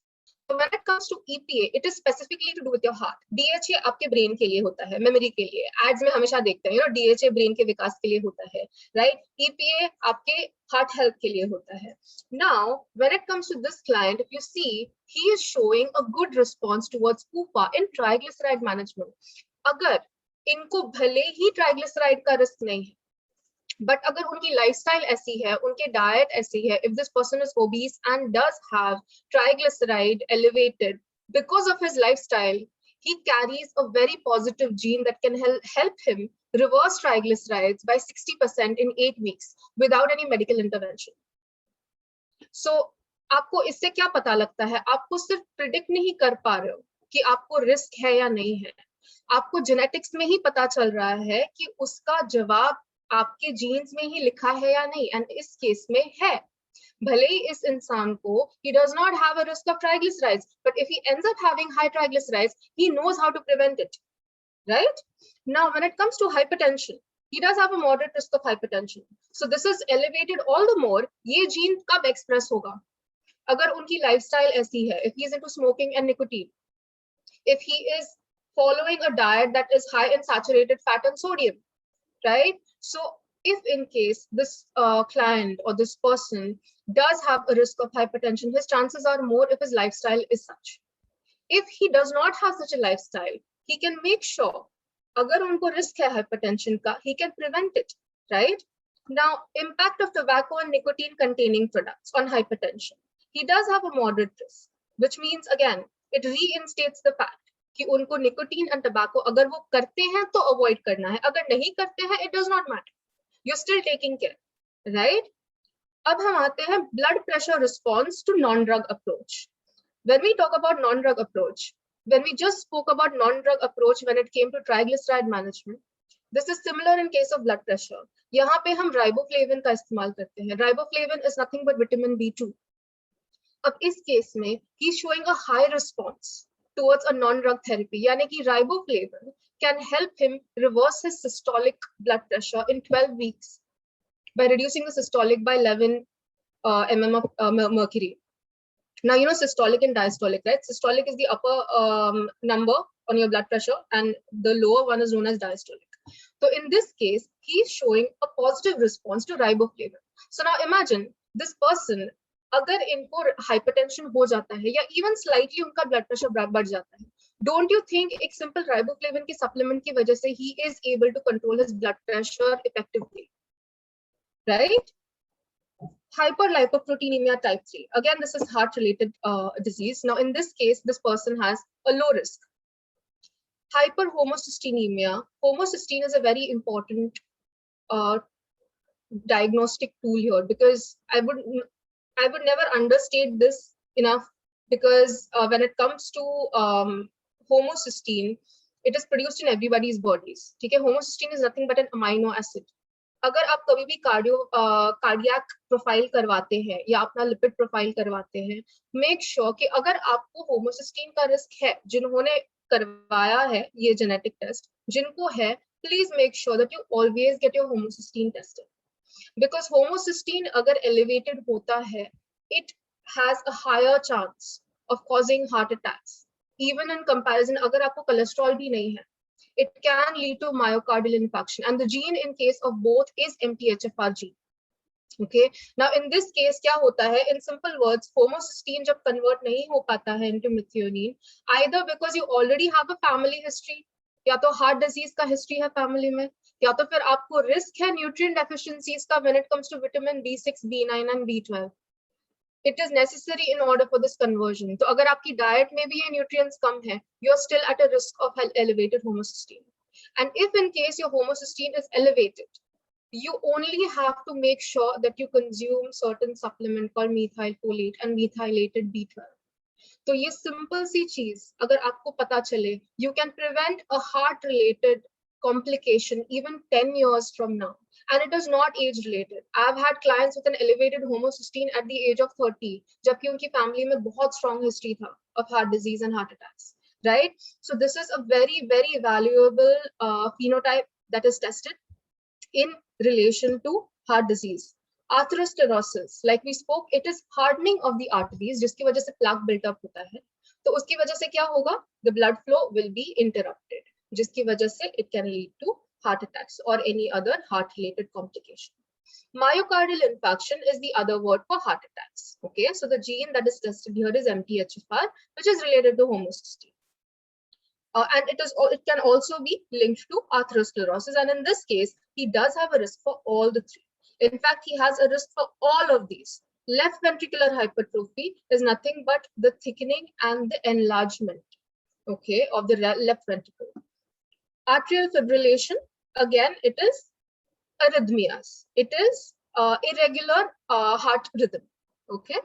when it comes to EPA, it is specifically to do with your heart. DHA आपके brain के लिए होता है, memory के लिए. Ads में हमेशा देखते हैं, DHA brain के विकास के लिए होता है, right? EPA आपके heart health के लिए होता है. Now, when it comes to this client, if you see, he is showing a good response towards PUFA in triglyceride management. अगर इनको भले ही triglyceride का risk नहीं है, but अगर उनकी lifestyle ऐसी है, उनके diet ऐसी है, if this person is obese and does have triglyceride elevated because of his lifestyle, he carries a very positive gene that can help him reverse triglycerides by 60% in 8 weeks without any medical intervention. So आपको इससे क्या पता लगता है? आपको सिर्फ predict नहीं कर पा रहे हो कि आपको risk है या नहीं है. आपको genetics में ही पता चल रहा है कि उसका जवाब आपके जीन्स में ही लिखा है या नहीं, एंड इस केस में है. भले ही इस इंसान को he does not have a risk of triglycerides, but if he ends up having high triglycerides, he knows how to prevent it, right? Now, when it comes to hypertension, he does have a moderate risk of hypertension. So this is elevated all the more. ये gene कब express होगा? अगर उनकी lifestyle ऐसी है, if he is into smoking and nicotine, if he is following a diet that is high in saturated fat and sodium, right? So if in case this client or this person does have a risk of hypertension, his chances are more if his lifestyle is such. If he does not have such a lifestyle, he can make sure, agar unko risk hai hypertension ka, he can prevent it, right? Now, impact of tobacco and nicotine containing products on hypertension. He does have a moderate risk, which means again, it reinstates the fact कि उनको nicotine and tobacco अगर वो करते हैं तो avoid करना है, अगर नहीं करते हैं it does not matter, you're still taking care, right? अब हम आते हैं blood pressure response to non-drug approach. When we talk about non-drug approach, when we just spoke about non-drug approach when it came to triglyceride management, this is similar in case of blood pressure. यहाँ पे हम riboflavin का इस्तेमाल करते हैं. Riboflavin is nothing but vitamin B2. अब इस case में he's showing a high response towards a non-drug therapy, यानी कि riboflavin can help him reverse his systolic blood pressure in 12 weeks by reducing the systolic by 11 mm of mercury. Now, you know systolic and diastolic, right? Systolic is the upper number on your blood pressure and the lower one is known as diastolic. So in this case, he is showing a positive response to riboflavin. So now imagine this person, अगर इनको hypertension हो जाता है या even slightly उनका blood pressure बढ़ जाता है, डोंट यू थिंक एक सिंपल राइबोफ्लेविन के सप्लीमेंट की वजह से ही is able to control his blood pressure effectively, right? Hyperlipoproteinemia type 3, again this is heart related disease. Now in this case, this person has a low risk. Hyperhomocystinemia, homocysteine is a very important diagnostic tool here, because I would never understate this enough, because when it comes to homocysteine, it is produced in everybody's bodies. ठीक है? Homocysteine is nothing but an amino acid. अगर आप कभी भी cardiac profile करवाते हैं या अपना लिपिड प्रोफाइल करवाते हैं, मेक श्योर कि अगर आपको होमोसिस्टीन का रिस्क है, जिन्होंने करवाया है ये जेनेटिक टेस्ट, जिनको है, please make sure that you always get your homocysteine tested. Because homocysteine अगर elevated होता है, it has a higher chance of causing heart attacks. Even in comparison, अगर आपको cholesterol भी नहीं है, it can lead to myocardial infarction. And the gene in case of both is MTHFR gene. Okay. Now in this case क्या होता है? In simple words, homocysteine जब convert नहीं हो पाता है into methionine, either because you already have a family history, या तो हार्ट डिजीज का हिस्ट्री है फैमिली में, या तो फिर आपको रिस्क है न्यूट्रिएंट डेफिशिएंसीज का when it comes to vitamin B6, B9 and B12. It is necessary in order for this conversion. तो अगर आपकी डाइट में भी ये न्यूट्रिएंट्स कम है, you are still at a risk of elevated homocysteine. And if in case your homocysteine is elevated, you only have to make sure that you consume certain supplement called methylfolate and methylated B12. तो ये simple सी चीज अगर आपको पता चले, you can prevent a heart related complication even 10 years from now, and it is not age related. I've had clients with an elevated homocysteine at the age of 30, जबकि उनकी family में बहुत strong history था of heart disease and heart attacks, right? So this is a very, very valuable phenotype that is tested in relation to heart disease. Atherosclerosis, like we spoke, it is hardening of the arteries, जिसकी वजह से plaque built up होता है. तो उसकी वजह से क्या होगा, the blood flow will be interrupted, जिसकी वजह से it can lead to heart attacks or any other heart related complication. Myocardial infarction is the other word for heart attacks. Okay, so the gene that is tested here is MTHFR, which is related to homocysteine. And it can also be linked to atherosclerosis. And in this case, he does have a risk for all the three. In fact, he has a risk for all of these. Left ventricular hypertrophy is nothing but the thickening and the enlargement, okay, of the left ventricle. Atrial fibrillation, again, it is arrhythmias. It is irregular heart rhythm, okay.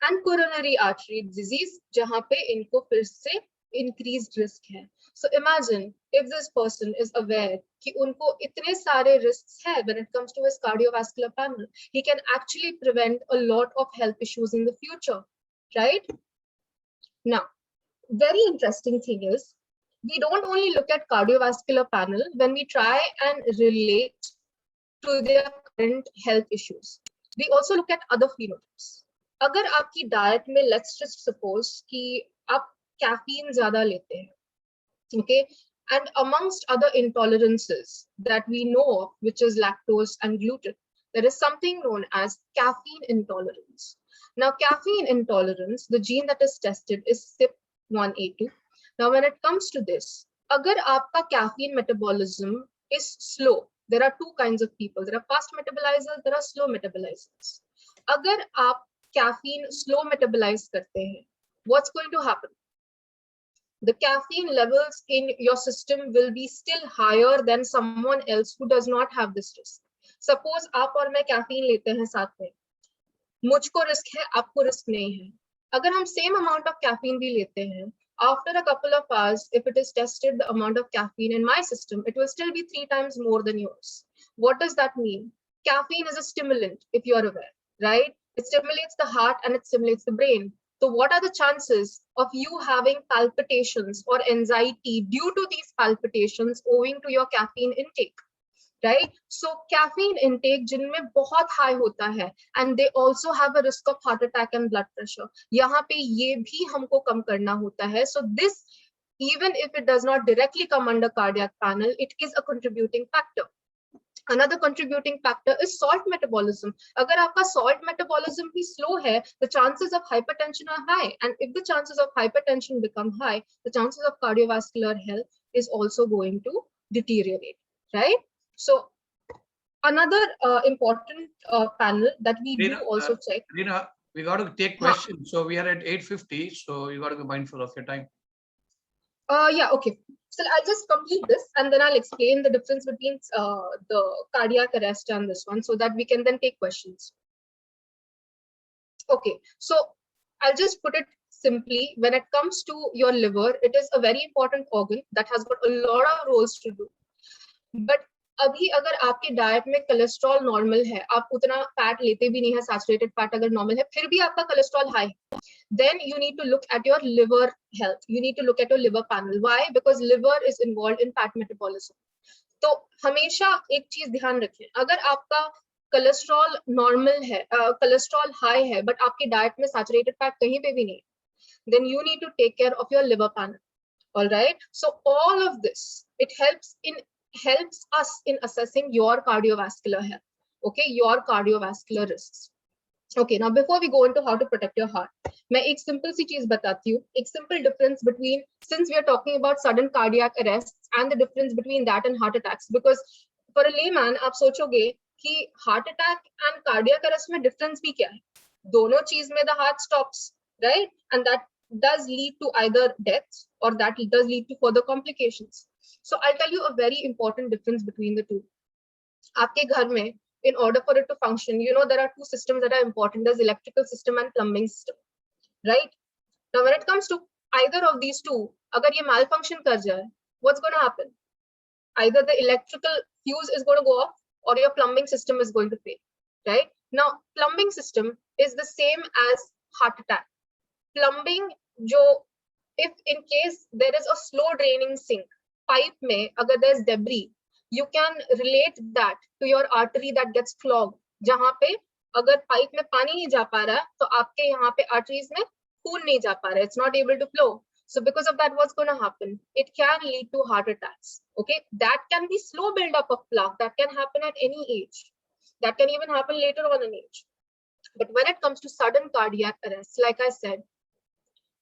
And coronary artery disease, jahan pe inko fir se increased risk hai. So imagine if this person is aware कि उनको इतने सारे risks है when it comes to his cardiovascular panel, he can actually prevent a lot of health issues in the future, right? Now, very interesting thing is, we don't only look at cardiovascular panel when we try and relate to their current health issues. We also look at other phenotypes. अगर आपकी diet में, let's just suppose कि आप caffeine ज़्यादा लेते हैं, okay, and amongst other intolerances that we know of, which is lactose and gluten, there is something known as caffeine intolerance. Now, caffeine intolerance, the gene that is tested is CYP1A2. Now, when it comes to this, agar aapka caffeine metabolism is slow, there are two kinds of people. There are fast metabolizers, there are slow metabolizers. Agar aap caffeine slow metabolize karte hain, what's going to happen? The caffeine levels in your system will be still higher than someone else who does not have this risk. Suppose आप और मैं caffeine लेते हैं साथ में, मुझको risk है, आपको risk नहीं है. अगर हम same amount of caffeine भी लेते हैं, after a couple of hours, if it is tested, the amount of caffeine in my system, it will still be 3 times more than yours. What does that mean? Caffeine is a stimulant, if you are aware, right? It stimulates the heart and it stimulates the brain. So what are the chances of you having palpitations or anxiety due to these palpitations owing to your caffeine intake, right? So caffeine intake जिनमें बहुत high होता है, and they also have a risk of heart attack and blood pressure. यहाँ पे ये भी हमको कम करना होता है. So this, even if it does not directly come under cardiac panel, it is a contributing factor. Another contributing factor is salt metabolism. अगर आपका salt metabolism भी slow है, the chances of hypertension are high. And if the chances of hypertension become high, the chances of cardiovascular health is also going to deteriorate, right? So another important panel that we do also check. Rina, we got to take questions. So we are at 8:50. So you got to be mindful of your time. Yeah, okay. So I'll just complete this and then I'll explain the difference between the cardiac arrest and this one so that we can then take questions. Okay, so I'll just put it simply. When it comes to your liver, it is a very important organ that has got a lot of roles to do. But अभी अगर आपके diet में cholesterol normal है, आप उतना fat लेते भी नहीं है, सैचुरेटेड फैट अगर नॉर्मल है, फिर भी आपका cholesterol high, then you need to look at your liver health. You need to look at your liver panel. Why? Because liver is involved in fat metabolism. तो हमेशा एक चीज ध्यान रखें, अगर आपका कोलेस्ट्रॉल नॉर्मल है, कोलेस्ट्रॉल हाई है, बट आपके डाइट में सैचुरेटेड फैट कहीं पे भी नहीं, then you need to take care of your liver panel. All right, so all of this, it helps us in assessing your cardiovascular health, okay, your cardiovascular risks. Okay, now before we go into how to protect your heart, मैं एक simple सी चीज बताती हूँ, एक simple difference between, since we are talking about sudden cardiac arrests and the difference between that and heart attacks, because for a layman आप सोचोगे कि heart attack and cardiac arrest में difference भी क्या है, दोनों चीज में the heart stops, right, and that does lead to either death or that does lead to further complications. So I'll tell you a very important difference between the two. आपके घर में, in order for it to function, you know, there are two systems that are important. There's electrical system and plumbing system, right? Now, when it comes to either of these two, अगर ये malfunction कर जाए, what's going to happen? Either the electrical fuse is going to go off or your plumbing system is going to fail, right? Now, plumbing system is the same as heart attack. Plumbing, जो if in case there is a slow draining sink, pipe में अगर there's debris, you can relate that to your artery that gets clogged. जहाँ पे अगर pipe में पानी नहीं जा पा रहा है, तो आपके यहाँ पे arteries में खून नहीं जा पा रहा है, it's not able to flow. So because of that, what's going to happen? It can lead to heart attacks. Okay, that can be slow buildup of plaque. That can happen at any age. That can even happen later on in age. But when it comes to sudden cardiac arrest, like I said,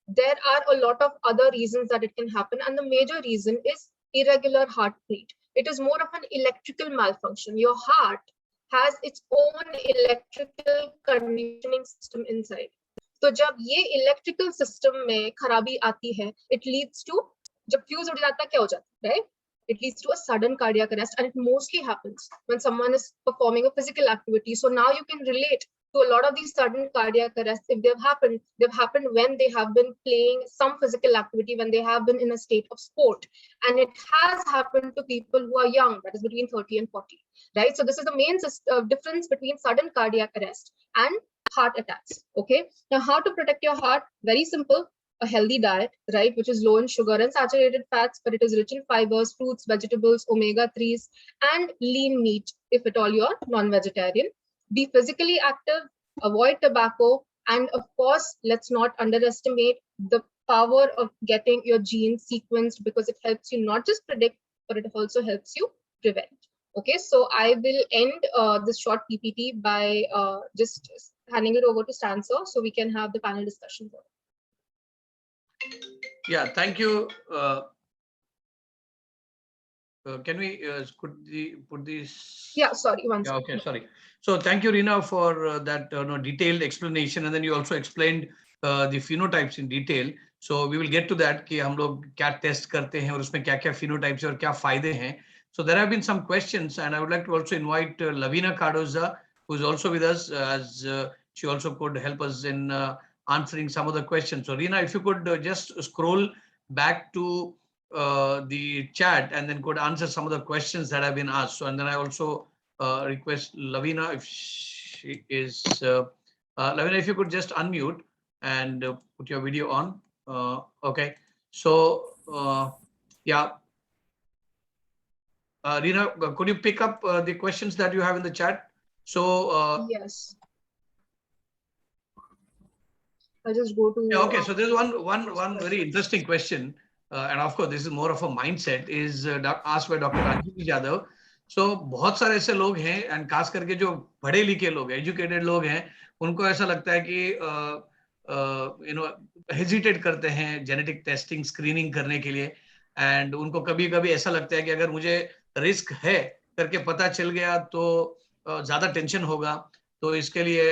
there are a lot of other reasons that it can happen. And the major reason is irregular heartbeat. It is more of an electrical malfunction. Your heart has its own electrical conditioning system inside. तो जब ये electrical system में खराबी आती है, it leads to, जब fuse उड़ जाता है क्या हो जाता है, right? It leads to a sudden cardiac arrest, and it mostly happens when someone is performing a physical activity. So now you can relate to a lot of these sudden cardiac arrests. If they've happened when they have been playing some physical activity, when they have been in a state of sport, and it has happened to people who are young, that is between 30 and 40, right? So this is the main difference between sudden cardiac arrest and heart attacks. Okay, now how to protect your heart? Very simple. A healthy diet, right, which is low in sugar and saturated fats, but it is rich in fibers, fruits, vegetables, omega-3s, and lean meat if at all you're non-vegetarian. Be physically active, avoid tobacco, and of course, let's not underestimate the power of getting your genes sequenced, because it helps you not just predict, but it also helps you prevent. Okay, so I will end this short PPT by just handing it over to Stan sir, so we can have the panel discussion. Yeah, thank you. Can we put these? Yeah, sorry, one Yeah, second. okay, sorry. So thank you, Reena, for that detailed explanation, and then you also explained the phenotypes in detail. So we will get to that कि हम लोग क्या test करते हैं और उसमें क्या-क्या phenotypes और क्या फायदे हैं. So there have been some questions, and I would like to also invite Lavina Cardoza, who is also with us, as she also could help us in answering some of the questions. So Reena, if you could just scroll back to the chat and then could answer some of the questions that have been asked. So, and then I also request Lavina, if she is, Lavina, if you could just unmute and put your video on. Okay, so yeah. Reena, could you pick up the questions that you have in the chat? So yes. I'll just go to. Yeah, okay, so there's one very interesting question, and of course this is more of a mindset, is asked by Dr. Anjali Yadav. So बहुत सारे ऐसे लोग हैं, and खास करके जो पढ़े लिखे लोग, educated लोग हैं, उनको ऐसा लगता है कि hesitate करते हैं genetic testing screening करने के लिए, and उनको कभी-कभी ऐसा लगता है कि अगर मुझे risk है करके पता चल गया तो ज़्यादा tension होगा, तो इसके लिए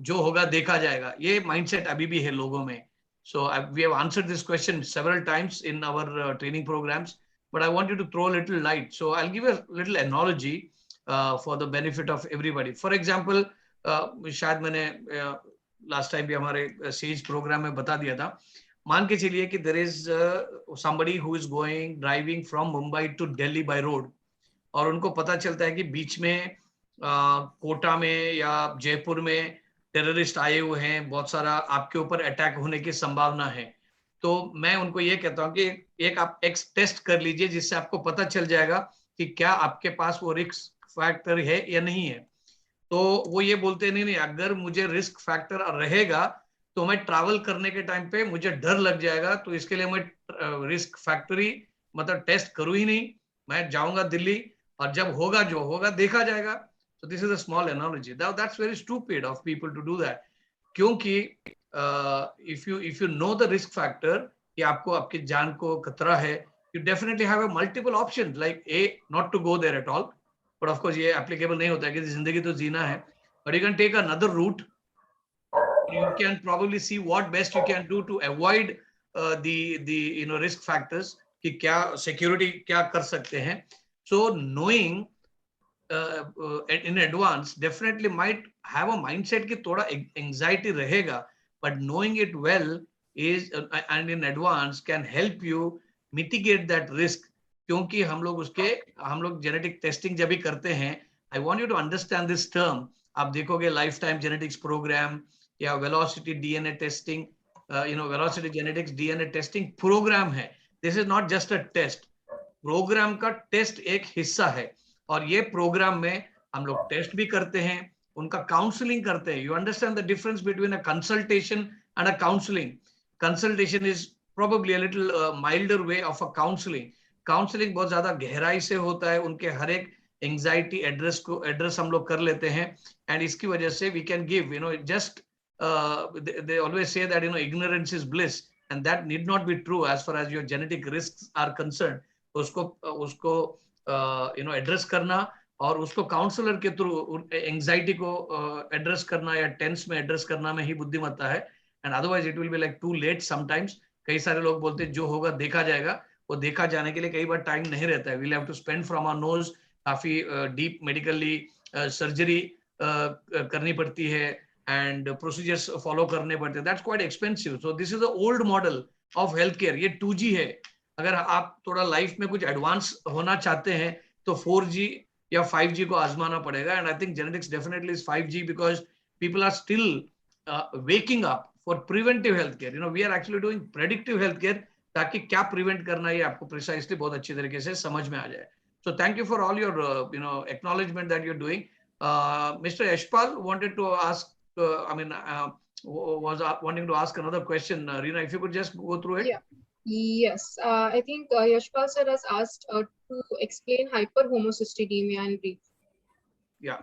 जो होगा देखा जाएगा. ये mindset अभी भी है लोगों में. So we have answered this question several times in our training programs, but I want you to throw a little light. So I'll give a little analogy for the benefit of everybody. For example, शायद मैंने last time भी हमारे SAGE program में बता दिया था. मान के चलिए कि there is somebody who is driving from Mumbai to Delhi by road, और उनको पता चलता है कि बीच में कोटा में या जयपुर में टेररिस्ट आए हुए हैं, बहुत सारा आपके ऊपर अटैक होने की संभावना है. तो मैं उनको ये कहता हूं कि एक आप एक्स टेस्ट कर लीजिए, जिससे आपको पता चल जाएगा कि क्या आपके पास वो रिस्क फैक्टर है या नहीं है. तो वो ये बोलते नहीं, अगर मुझे रिस्क फैक्टर रहेगा तो मैं ट्रैवल करने के टाइम पे मुझे डर लग जाएगा, तो इसके लिए मैं रिस्क फैक्टरी मतलब टेस्ट करूं ही नहीं, मैं जाऊंगा दिल्ली और जब होगा जो होगा देखा जाएगा. So this is a small analogy. Now that's very stupid of people to do that. क्योंकि if you know the risk factor कि आपको आपकी जान को खतरा है, you definitely have a multiple options like A, not to go there at all. But of course ये applicable नहीं होता है कि जिंदगी तो जीना है. But you can take another route. You can probably see what best you can do to avoid the risk factors कि क्या security क्या कर सकते हैं. So knowing in advance definitely might have a mindset कि थोड़ा anxiety रहेगा, but knowing it well is and in advance can help you mitigate that risk. क्योंकि हम लोग genetic testing जब भी करते हैं, I want you to understand this term. आप देखोगे lifetime genetics program या velocity DNA testing, velocity genetics DNA testing program है. This is not just a test. Programme का टेस्ट एक हिस्सा है, और ये प्रोग्राम में हम लोग टेस्ट भी करते हैं, उनका काउंसलिंग करते हैं. You understand the difference between a consultation and a counselling. Consultation is probably a little milder way of a counseling. Counselling बहुत ज्यादा गहराई से होता है, उनके हर एक एंजाइटी एड्रेस हम लोग कर लेते हैं, एंड इसकी वजह से we can give just they always say that ignorance is bliss, and that need not be true as far as your genetic risks are concerned. उसको एड्रेस करना और उसको काउंसलर के थ्रू एंजाइटी को एड्रेस करना या टेंस में address करना में ही बुद्धिमत्ता है, and otherwise it will be like too late sometimes. कई सारे लोग बोलते हैं जो होगा देखा जाएगा, वो देखा जाने के लिए कई बार टाइम नहीं रहता है. We'll have to spend from our nose, काफी डीप मेडिकली सर्जरी करनी पड़ती है एंड प्रोसीजर्स फॉलो करने पड़ते हैं. That's quite expensive. So this is the old model of health care. ये 2G है. अगर आप थोड़ा लाइफ में कुछ एडवांस होना चाहते हैं तो 4G या 5G को आजमाना पड़ेगा. And I think genetics definitely is 5G because people are still waking up for preventive healthcare. We are actually doing predictive healthcare ताकि क्या प्रिवेंट करना है आपको प्रिसाइसली बहुत अच्छी तरीके से समझ में आ जाए. So thank you for all your acknowledgement that you're doing. Mr. Yashpal wanted to ask, was wanting to ask another question. Reena, if you could just go through it. Yeah. Yes, I think Yashpal sir has asked to explain hyperhomocysteine in brief. Yeah.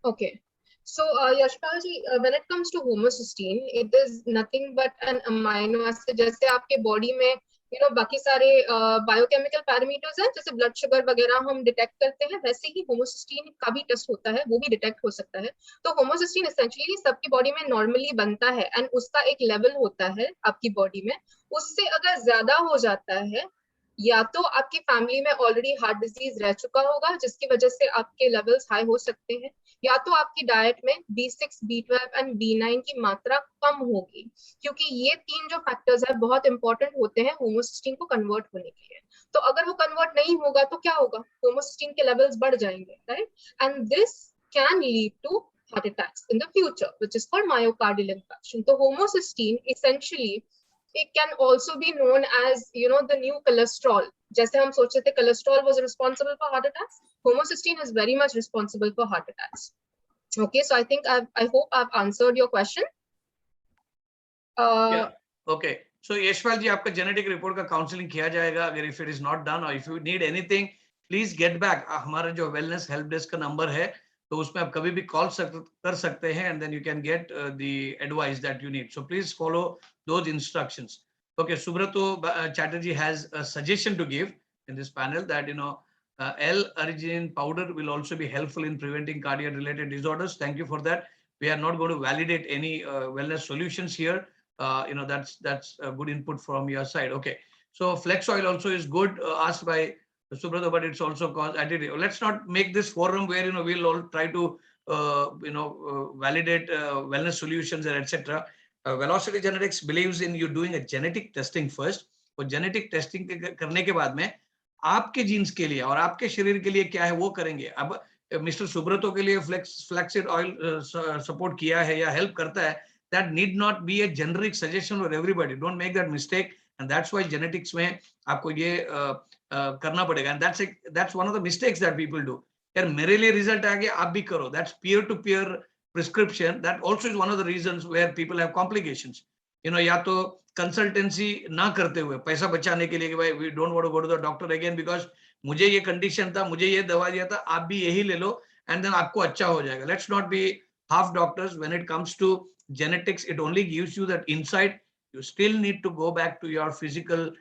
Okay. So, Yashpal ji, when it comes to homocysteine, it is nothing but an amino acid. जैसे आपके body में बाकी सारे biochemical parameters हैं, जैसे blood sugar वगैरह हम detect करते हैं, वैसे ही होमोसिस्टीन का भी टेस्ट होता है, वो भी डिटेक्ट हो सकता है. तो होमोसिस्टीन एसेंशियली सबकी बॉडी में नॉर्मली बनता है एंड उसका एक लेवल होता है आपकी बॉडी में. उससे अगर ज्यादा हो जाता है, या तो आपकी फैमिली में ऑलरेडी हार्ट डिजीज रह चुका होगा जिसकी वजह से आपके लेवल्स हाई हो सकते हैं, या तो आपकी डाइट में B6, B12 एंड B9 की मात्रा कम होगी, क्योंकि ये 3 जो फैक्टर्स है बहुत इंपॉर्टेंट होते हैं होमोसिस्टीन को कन्वर्ट होने के लिए. तो अगर वो कन्वर्ट नहीं होगा तो क्या होगा, होमोसिस्टीन के लेवल्स बढ़ जाएंगे, right, and this can lead to heart attacks in the future, which is called myocardial infection. तो homocysteine essentially it can also be known as the new cholesterol. जैसे हम सोचते थे cholesterol was responsible for heart attacks, homocysteine is very much responsible for heart attacks. Okay, so I think I hope I've answered your question. Yeah. Okay, so Yashpal जी, आपका genetic report का counselling किया जाएगा. अगर if it is not done और if you need anything, please get back. हमारा जो wellness help desk का number है, तो उसमें आप कभी भी कॉल कर सकते हैं, and then you can get the advice that you need. So please follow those instructions. Okay, Subrato Chatterjee has a suggestion to give in this panel that L-arginine powder will also be helpful in preventing cardiac related disorders. Thank you for that. We are not going to validate any wellness solutions here. That's a good input from your side. Okay, so flex oil also is good, asked by Subrato, but it's also cause additive. Let's not make this forum where we'll all try to validate wellness solutions and etc. Velocity Genetics believes in you doing a genetic testing first. और genetic testing करने के बाद में आपके jeans के लिए और आपके शरीर के लिए क्या है वो करेंगे. अब मिस्टर सुब्रतो के लिए फ्लैक्सीड ऑयल सपोर्ट किया है या हेल्प करता है, that need not be a generic suggestion for everybody. Don't make that mistake, and that's why genetics में आपको ये करना पड़ेगा. And that's one of the mistakes that people do. यार मेरे लिए रिजल्ट आ गया, आप भी करो. That's peer to peer prescription. That also is one of the reasons where people have complications. या तो कंसल्टेंसी ना करते हुए पैसा बचाने के लिए कि भाई we don't want to go to the doctor again because मुझे ये कंडीशन था, मुझे ये दवा दिया था, आप भी यही ले लो, and then आपको अच्छा हो जाएगा. Let's not be half doctors when it comes to genetics. It only gives you that insight. You still need to go back to your physical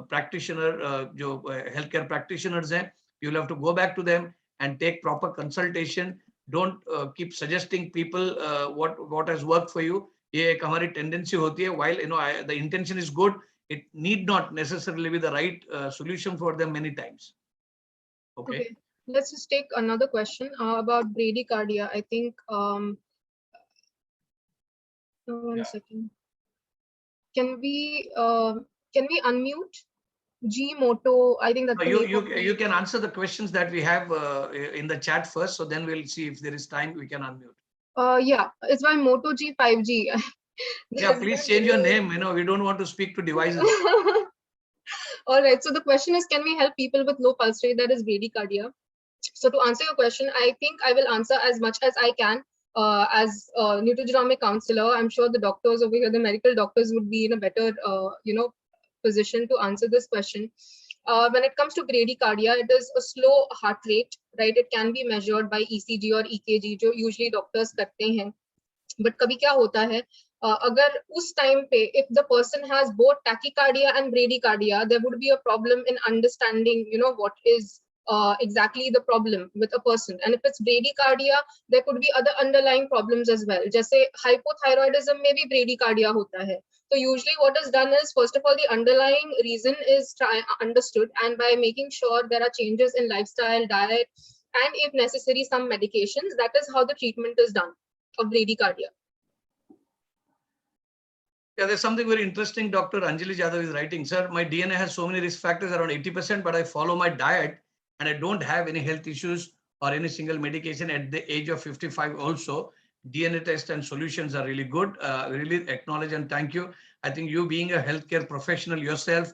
practitioner, जो healthcare practitioners हैं, you'll have to go back to them and take proper consultation. Don't keep suggesting people what has worked for you. ये एक हमारी tendency होती है. While the intention is good, it need not necessarily be the right solution for them many times. Okay. Let's just take another question about bradycardia. I think one second. Can we unmute G Moto? I think that you can answer the questions that we have in the chat first, so then we'll see if there is time we can unmute. Yeah, it's by Moto G 5G. Yeah, please change your name. We don't want to speak to devices. All right. So the question is, can we help people with low pulse rate, that is bradycardia? So to answer your question, I think I will answer as much as I can. as a nutrigenomic counselor, I'm sure the doctors over here, the medical doctors, would be in a better, position to answer this question. When it comes to bradycardia, it is a slow heart rate, right? It can be measured by ECG or EKG, जो usually doctors करते हैं. But कभी क्या होता है, अगर उस time पे, if the person has both tachycardia and bradycardia, there would be a problem in understanding, what is exactly the problem with a person. And if it's bradycardia, there could be other underlying problems as well. जैसे hypothyroidism में भी bradycardia होता है. So usually what is done is, first of all, the underlying reason is understood, and by making sure there are changes in lifestyle, diet, and if necessary, some medications, that is how the treatment is done of bradycardia. Yeah, there's something very interesting. Dr. Anjali Jadhav is writing, sir, my DNA has so many risk factors, around 80%, but I follow my diet and I don't have any health issues or any single medication at the age of 55 also. DNA test and solutions are really good. Really acknowledge and thank you. I think you being a healthcare professional yourself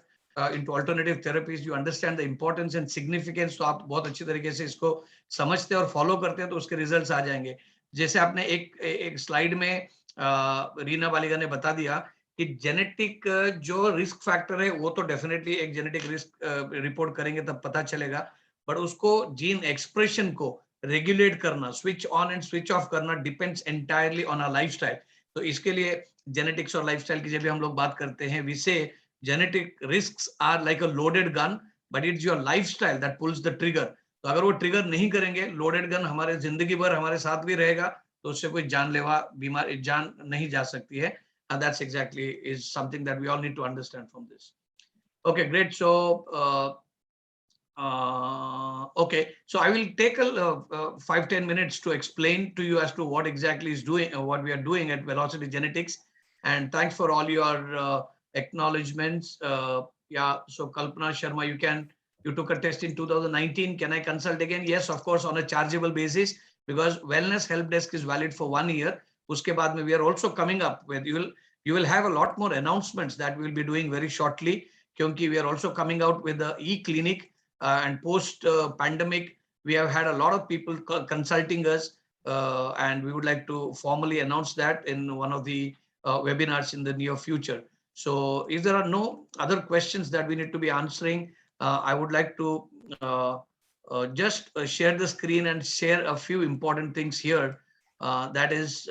into alternative therapies, you understand the importance and significance. तो आप बहुत अच्छी तरीके से इसको समझते हैं और फॉलो करते हैं, तो उसके रिजल्ट्स आ जाएंगे. जैसे आपने एक स्लाइड में रीना बालिगा ने बता दिया कि जेनेटिक जो रिस्क फैक्टर है वो तो डेफिनेटली एक जेनेटिक रिस्क रिपोर्ट करेंगे तब पता चलेगा, बट उसको जीन एक्सप्रेशन को रेगुलेट करना, switch on and switch off करना depends entirely on our lifestyle. तो इसके लिए जेनेटिक्स और लाइफस्टाइल की जब भी हम लोग बात करते हैं, we say genetic risks are like a loaded gun, but it's your lifestyle that pulls the trigger. तो अगर वो ट्रिगर नहीं करेंगे, लोडेड गन हमारे जिंदगी भर हमारे साथ भी रहेगा, तो उससे कोई जानलेवा बीमारी जान नहीं जा सकती है. And that's exactly is something that we all need to understand from this. Okay, great. So okay, so I will take 5-10 minutes to explain to you as to what exactly is doing what we are doing at Velocity Genetics, and thanks for all your acknowledgements. Yeah, so Kalpana Sharma, you took a test in 2019. Can I consult again? Yes, of course, on a chargeable basis, because Wellness Help Desk is valid for 1 year. Uske baad mein we are also coming up with, you will have a lot more announcements that we will be doing very shortly, kyunki we are also coming out with the e-clinic, and post pandemic we have had a lot of people consulting us, and we would like to formally announce that in one of the webinars in the near future. So if there are no other questions that we need to be answering, I would like to just share the screen and share a few important things here. That is,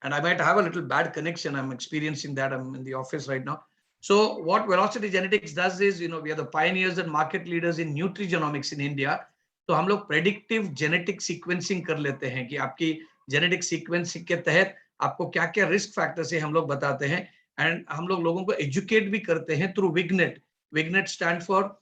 and I might have a little bad connection. I'm experiencing that. I'm in the office right now. So what Velocity Genetics does is, we are the pioneers and market leaders in nutrigenomics in India. तो हम लोग predictive genetic sequencing कर लेते हैं कि आपकी genetic sequencing के तहत आपको क्या क्या risk factors है हम लोग बताते हैं, and हम लोग लोगों को educate भी करते हैं through WIGNET. WIGNET stand for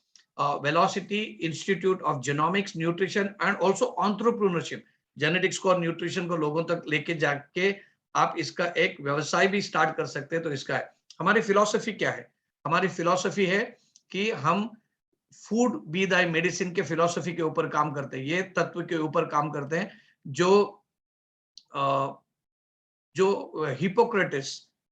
Velocity Institute of Genomics, Nutrition and also Entrepreneurship. Genetics को और nutrition को लोगों तक लेके जाके आप इसका एक व्यवसाय भी स्टार्ट कर सकते हैं. तो इसका है हमारी फिलॉसफी क्या है? हमारी फिलॉसफी है कि हम फूड बी दाई मेडिसिन के फिलॉसफी के ऊपर काम करते हैं, ये तत्व के ऊपर काम करते हैं जो हिपोक्रेटिस,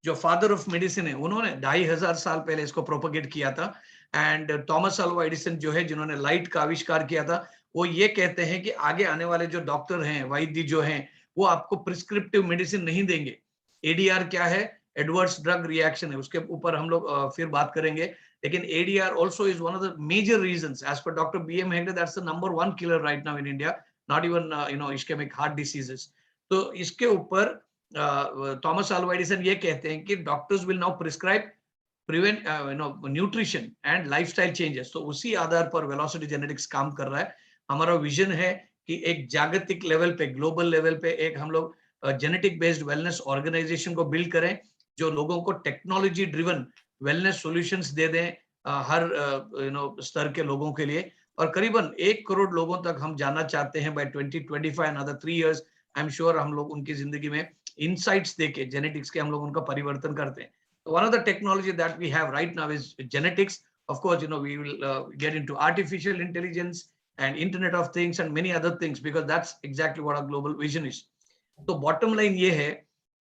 जो फादर ऑफ मेडिसिन है, उन्होंने 2500 साल पहले इसको प्रोपोगेट किया था. एंड थॉमस अल्वा एडिसन जो है, जिन्होंने लाइट का आविष्कार किया था, वो ये कहते हैं कि आगे आने वाले जो डॉक्टर हैं, वैद्य जो हैं, वो आपको प्रिस्क्रिप्टिव मेडिसिन नहीं देंगे. एडीआर क्या है? एडवर्स ड्रग रिएक्शन है, उसके ऊपर हम लोग फिर बात करेंगे. लेकिन ADR also is one of the major reasons, as per Dr. B.M. Hegde, that's the #1 killer right now in India, not even ischemic heart diseases. तो इसके ऊपर थॉमस अल्वा एडिसन ये कहते हैं कि doctors will now prescribe prevent nutrition and lifestyle changes. तो उसी आधार पर वेलोसिटी जेनेटिक्स काम कर रहा है. हमारा विजन है कि एक जागतिक लेवल पे, ग्लोबल लेवल पे एक हम लोग जेनेटिक बेस्ड वेलनेस ऑर्गेनाइजेशन को बिल्ड करें, जो लोगों को टेक्नोलॉजी ड्रिवन वेलनेस सॉल्यूशंस दे दें हर स्तर के लोगों के लिए. और करीबन 1 करोड़ लोगों तक हम जाना चाहते हैं by 2025, another 3 years. I am sure हम लोग उनकी जिंदगी में इनसाइट्स देके जेनेटिक्स के हम लोग उनका परिवर्तन करते हैं. One of the technology that we have right now is genetics. Of course, we will get into artificial intelligence and Internet of Things and many other things, because that's exactly what our global vision is. तो bottom line ये है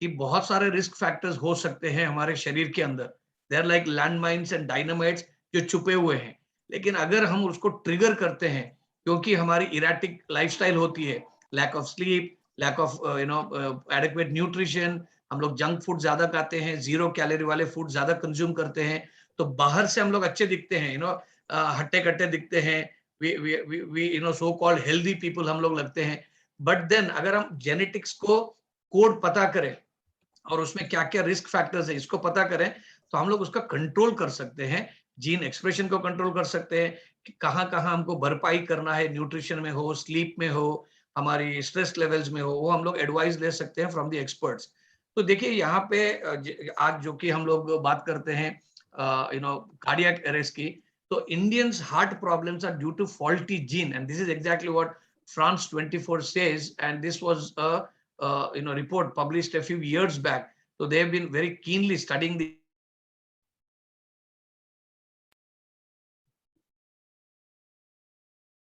कि बहुत सारे risk factors हो सकते हैं हमारे शरीर के अंदर. They are like landmines and dynamites जो छुपे हुए हैं. लेकिन अगर हम उसको ट्रिगर करते हैं, क्योंकि हमारी erratic lifestyle होती है, lack of sleep, lack of adequate nutrition, हम लोग जंक फूड ज्यादा खाते हैं, 0 कैलोरी वाले फूड ज्यादा कंज्यूम करते हैं, तो बाहर से हम लोग अच्छे दिखते हैं, हट्टे कट्टे दिखते हैं, we so called healthy people हम लोग लगते हैं। बट देन अगर हम जेनेटिक्स को कोड पता करें और उसमें क्या क्या रिस्क फैक्टर्स है इसको पता करें, तो हम लोग उसका कंट्रोल कर सकते हैं, जीन एक्सप्रेशन को कंट्रोल कर सकते हैं कि कहाँ कहाँ हमको भरपाई करना है, न्यूट्रिशन में हो, स्लीप में हो, हमारी स्ट्रेस लेवल्स में हो, वो हम लोग एडवाइस ले सकते हैं फ्रॉम द एक्सपर्ट्स। तो देखिए यहाँ पे आज जो कि हम लोग बात करते हैं कार्डियक अरेस्ट की, तो Indians heart problems are due to faulty gene, and this is exactly what France 24 says, and this was a report published a few years back. So they have been very keenly studying the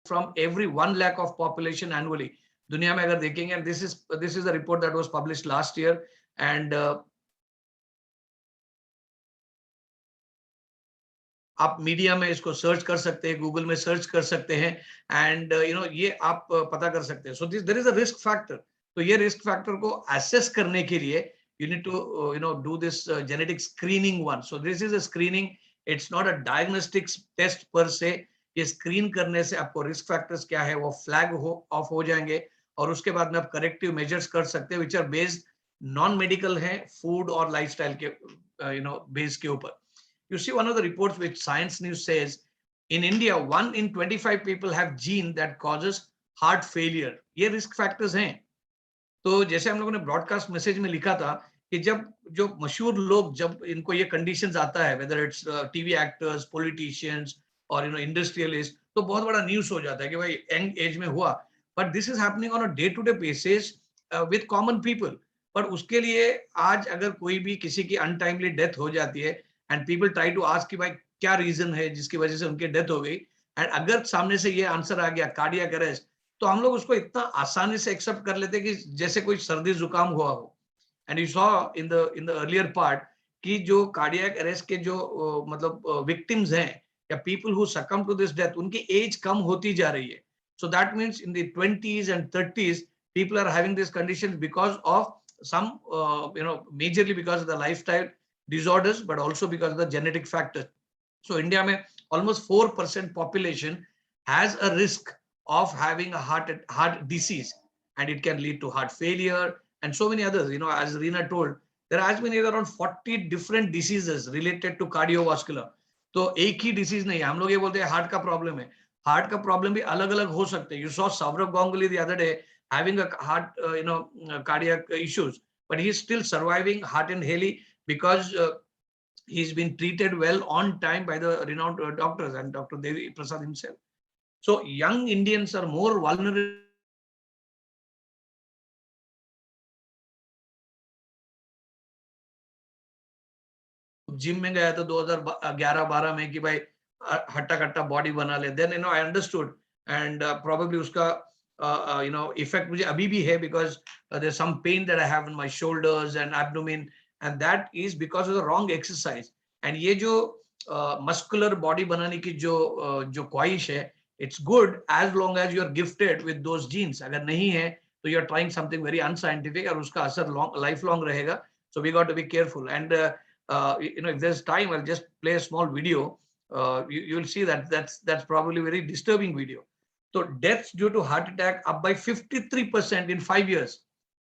from every 1 lakh of population annually. दुनिया में अगर देखेंगे, and this is a report that was published last year, and आप media में इसको search कर सकते हैं, गूगल में सर्च कर सकते हैं, एंड ये आप पता कर सकते हैं। So there is a risk factor. तो ये रिस्क फैक्टर को असेस करने के लिए you need to do this genetic screening one. So this is a screening, it's not a diagnostics test per se. ये स्क्रीन करने से आपको रिस्क फैक्टर्स क्या है वो फ्लैग ऑफ हो जाएंगे, और उसके बाद में आप करेक्टिव मेजर्स कर सकते हैं which are based non medical है, फूड और लाइफस्टाइल के बेस के ऊपर। You see one of the reports which Science News says, in India 1 in 25 people have gene that causes heart failure. ये रिस्क फैक्टर्स हैं। तो जैसे हम लोगों ने ब्रॉडकास्ट मैसेज में लिखा था कि जब जो मशहूर लोग, जब इनको ये कंडीशंस आता है, whether it's TV actors, politicians और इंडस्ट्रियलिस्ट, तो बहुत बड़ा न्यूज हो जाता है कि भाई यंग एज में हुआ। But this is happening on a day to day basis with common people. पर उसके लिए आज अगर कोई भी किसी की अनटाइमली डेथ हो जाती है, and people try to ask कि भाई क्या रीजन है जिसकी वजह से उनकी डेथ हो गई, एंड अगर सामने से ये आंसर आ गया कार्डियक अरेस्ट, तो हम लोग उसको इतना आसानी से एक्सेप्ट कर लेते कि जैसे कोई सर्दी जुकाम हुआ हो। And you saw in the earlier part कि जो कार्डियक अरेस्ट के जो मतलब विक्टिम्स हैं या people who succumb to this death, उनकी एज कम होती जा रही है। So that means in the 20s and 30s people are having this condition because of some majorly because of the lifestyle disorders, but also because of the genetic factor. So India mein almost 4% population has a risk of having a heart disease, and it can lead to heart failure and so many others. As Reena told, there has been around 40 different diseases related to cardiovascular. तो एक ही disease नहीं है। हम लोग ये बोलते हैं heart का प्रॉब्लम है, हार्ट का प्रॉब्लम भी अलग अलग हो सकते हैं। You saw Sourav Ganguly the other day having a heart cardiac issues, but he is still surviving heart and Haley because he's been treated well on time by the renowned doctors and Dr. Devi Prasad himself. So young Indians are more vulnerable. Gym में गया तो 2011-12 में कि भाई हट्टा कट्टा body बना ले, then I understood, and probably उसका इफेक्ट मुझे अभी भी है, because there is some pain that I have in my shoulders and abdomen, and that is because of the wrong exercise. And ये जो मस्कुलर बॉडी बनाने की जो ख्वाहिश है, it's good as long as you are gifted with those genes. अगर नहीं है तो you are trying something very unscientific, और उसका असर लाइफ लॉन्ग रहेगा। So we got to be careful, and if there's time, I'll just play a small video. You'll see that that's probably a very disturbing video. So deaths due to heart attack up by 53% in 5 years.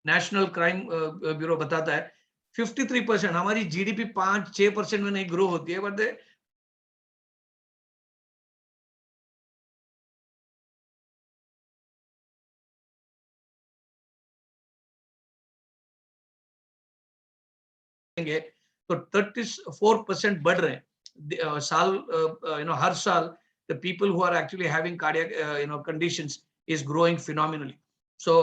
National Crime Bureau बताता है 53%। हमारी GDP 5-6% में नहीं grow होती है, but तो 34% बढ़ रहे हैं साल, हर साल the people who are actually having cardiac conditions is growing phenomenally. So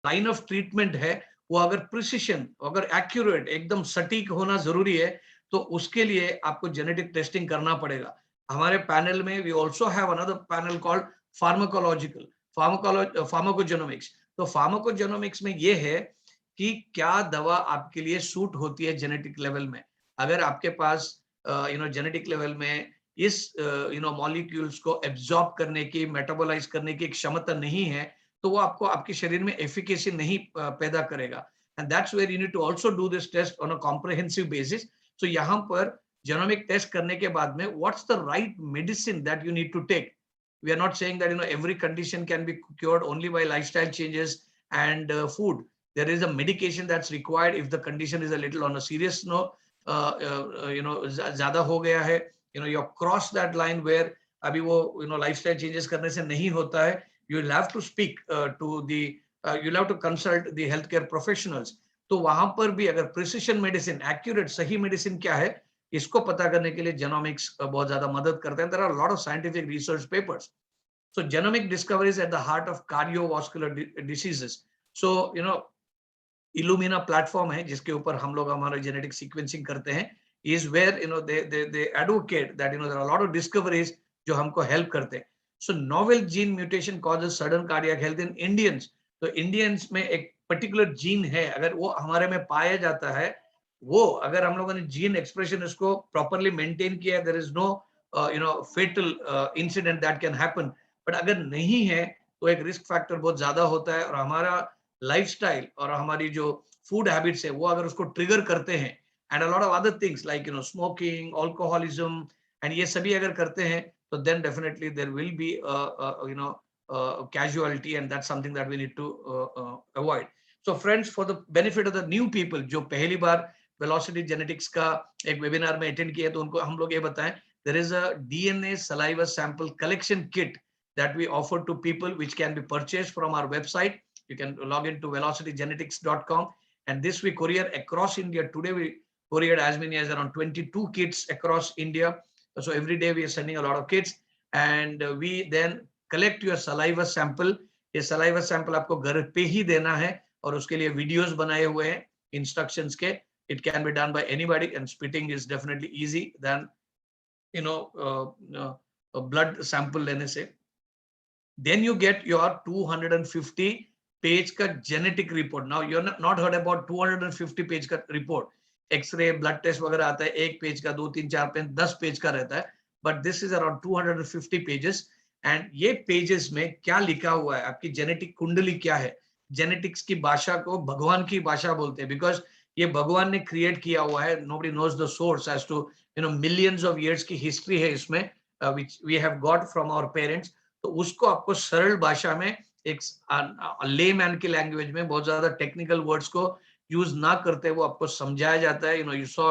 line of treatment है वो अगर प्रिसिशन, अगर एक्यूरेट, एकदम सटीक होना जरूरी है, तो उसके लिए आपको जेनेटिक टेस्टिंग करना पड़ेगा। हमारे पैनल में we also have another panel called pharmacological pharmacogenomics. तो फार्माकोजेनोमिक्स में ये है कि क्या दवा आपके लिए सूट होती है जेनेटिक लेवल में। अगर आपके पास जेनेटिक लेवल में इस मॉलिक्यूल्स को एब्जॉर्ब करने की, मेटाबोलाइज करने की क्षमता नहीं है, तो वो आपको आपके शरीर में एफिकेसी नहीं पैदा करेगा। And that's where you need to also do this test on a comprehensive basis. So यहाँ पर जेनोमिक टेस्ट करने के बाद में what's the right medicine that you need to take. We are not saying that every condition can be cured only by lifestyle changes and food. There is a medication that's required if the condition is a little on a serious note, ज़्यादा हो गया है, you have crossed that line where अभी वो lifestyle changes करने से नहीं होता है, you will have to speak you'll have to consult the healthcare professionals. तो वहां पर भी अगर precision medicine, accurate सही medicine क्या है, इसको पता करने के लिए genomics बहुत ज्यादा मदद करते हैं. There are a lot of scientific research papers. So genomic discovery is at the heart of cardiovascular diseases. So Illumina platform है जिसके ऊपर हम लोग हमारा genetic sequencing करते हैं, is where they advocate that there are a lot of discoveries जो हमको help करते हैं. So novel gene mutation causes sudden cardiac health in Indians. तो Indians में एक particular gene है, अगर वो हमारे में पाया जाता है, वो अगर हम लोगों ने gene expression इसको properly maintain किया, there is no fatal incident that can happen. But अगर नहीं है तो एक risk factor बहुत ज्यादा होता है, और हमारा लाइफस्टाइल और हमारी जो फूड हैबिट्स है वो अगर उसको ट्रिगर करते हैं, and a lot of other things like smoking, alcoholism, and ये सभी अगर करते हैं, तो then definitely there will be casualty, and that's something that we need to avoid. So friends, for the benefit of the new people जो पहली बार velocity genetics का एक वेबिनार में अटेंड किया, तो उनको हम लोग ये बताएं, there is a DNA saliva sample collection kit that we offer to people, which can be purchased from our website. You can log into velocitygenetics.com, and this we courier across India. Today we couriered as many as around 22 kits across India. So every day we are sending a lot of kits, and we then collect your saliva sample. ये saliva sample आपको घर पे ही देना है, और उसके लिए videos बनाए हुए हैं instructions के. It can be done by anybody, and spitting is definitely easy than a blood sample लेने से. Then you get your 250 page का genetic report. Now you're not heard about 250 page का report. X-ray, blood test वगैरह आता है, 1 page का, 2, 3, 4 page, 10 page का रहता है. But this is around 250 pages. And ये pages में क्या लिखा हुआ है, आपकी genetic कुंडली क्या है, genetics की भाषा को भगवान की भाषा बोलते हैं, because ये भगवान ने create किया हुआ है. Nobody knows the source as to millions of years की history है इसमें, which we have got from our parents. तो उसको आपको सरल भाषा में, एक लेमैन की लैंग्वेज में, बहुत ज्यादा टेक्निकल वर्ड्स को यूज ना करते वो आपको समझाया जाता है. You saw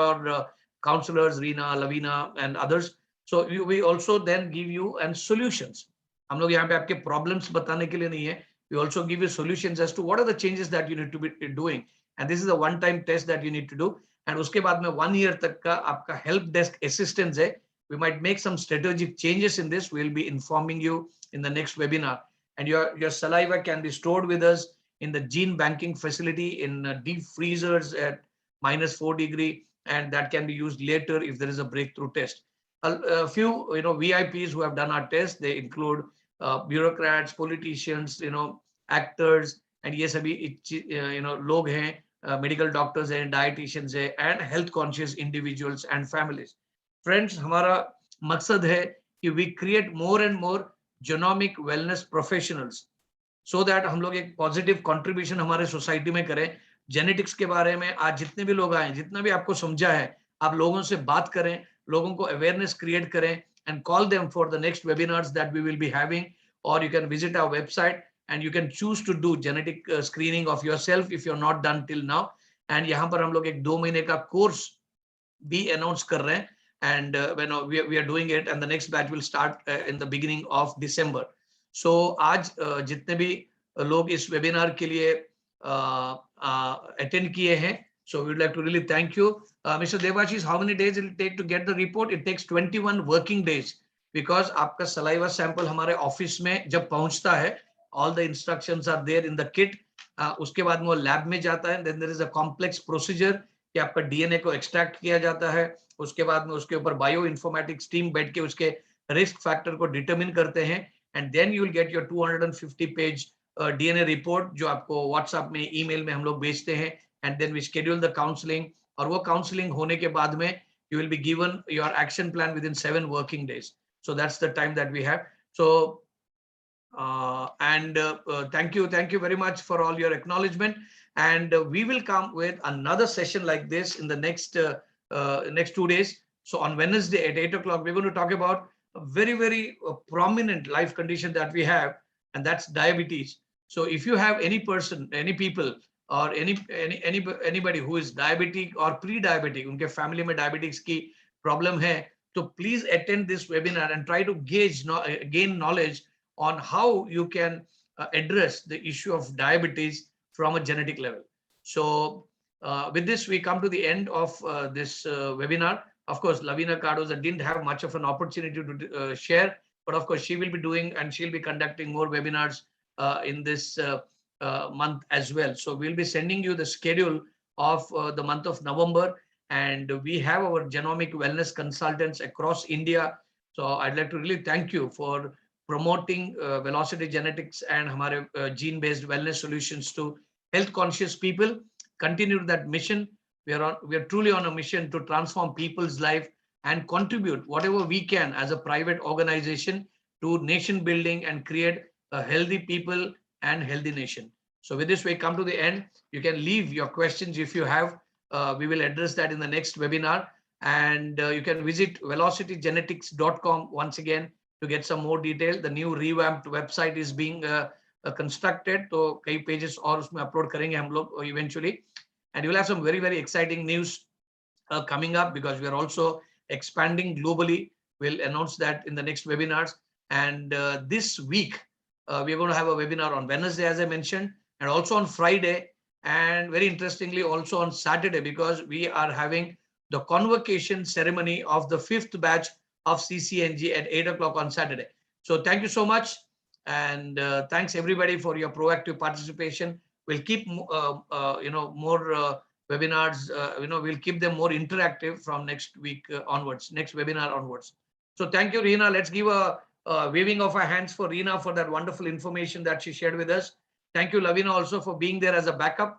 counsellors Reena, Lavina and others. So we also then give you and solutions. हम लोग यहाँ पे आपके प्रॉब्लम्स बताने के लिए नहीं है, we also give you solutions as to what are the changes that you need to be doing, and this is a one time test that you need to do. And उसके बाद में 1 year तक का आपका help desk assistance है. We might make some strategic changes in this. We'll be informing you in the next webinar. And your saliva can be stored with us in the gene banking facility in deep freezers at -4 degrees, and that can be used later if there is a breakthrough test. A few VIPs who have done our test, they include bureaucrats, politicians, actors, and ये सभी लोग हैं, medical doctors हैं, dietitians हैं, and health conscious individuals and families. Friends, हमारा मकसद है कि we create more and more genomic wellness professionals, so that हम लोग एक पॉजिटिव कंट्रीब्यूशन हमारे सोसाइटी में करें. जेनेटिक्स के बारे में आज जितने भी लोग आए, जितना भी आपको समझा है, आप लोगों से बात करें, लोगों को अवेयरनेस क्रिएट करें, and call them for the next webinars that we will be having, और you can visit our website and you can choose to do genetic screening of yourself if you are not done till now. And यहाँ पर हम लोग एक 2 महीने का course भी announce कर रहे हैं, and when we are doing it, and the next batch will start in the beginning of December. So आज जितने भी लोग इस वेबिनार के लिए अटेंड किए हैं, so we would like to really thank you. Mr. Devashish, how many days will it take to get the report? It takes 21 working days, because आपका saliva sample हमारे ऑफिस में जब पहुंचता है, all the instructions are there in the kit. उसके बाद में वो लैब में जाता है, then there is a complex procedure कि आपका डीएनए को एक्सट्रैक्ट किया जाता है. उसके बाद में उसके ऊपर बायो इन्फॉर्मेटिक्स टीम बैठ के उसके रिस्क फैक्टर को डिटरमिन करते हैं, and then you will get your 250 page DNA report, जो आपको व्हाट्सएप में, ईमेल में हम लोग भेजते हैं, and then we schedule the counselling. और वो काउंसलिंग होने के बाद में you will be given your action plan within 7 working days. So that's the time that we have. So thank you very much for all your acknowledgement, and we will come with another session like this in the next 2 days. So on Wednesday at 8 o'clock, we're going to talk about a very prominent life condition that we have, and that's diabetes. So if you have any person, any people, or anybody who is diabetic or pre-diabetic, unke family mein diabetics ki problem hai, so please attend this webinar and try to gain knowledge on how you can address the issue of diabetes from a genetic level. So with this, we come to the end of this webinar. Of course, Lavina Cardoza didn't have much of an opportunity to share, but of course she will be doing, and she'll be conducting more webinars in this month as well. So we'll be sending you the schedule of the month of November, and we have our genomic wellness consultants across India. So I'd like to really thank you for promoting Velocity Genetics and hamare gene-based wellness solutions to health-conscious people. Continue that mission. We are truly on a mission to transform people's life and contribute whatever we can as a private organization to nation building and create a healthy people and healthy nation. So with this, we come to the end. You can leave your questions if you have. We will address that in the next webinar. And you can visit velocitygenetics.com once again to get some more detail. The new revamped website is being constructed. So kei pages और उसमें upload करेंगे हम लोग eventually. And you will have some very exciting news coming up, because we are also expanding globally. We'll announce that in the next webinars. And this week, we are going to have a webinar on Wednesday, as I mentioned, and also on Friday. And very interestingly, also on Saturday, because we are having the convocation ceremony of the 5th batch of CCNG at 8 o'clock on Saturday. So thank you so much. And thanks everybody for your proactive participation. We'll keep, more webinars, we'll keep them more interactive from next week onwards, next webinar onwards. So thank you, Reena. Let's give a waving of our hands for Reena for that wonderful information that she shared with us. Thank you, Lavina, also for being there as a backup.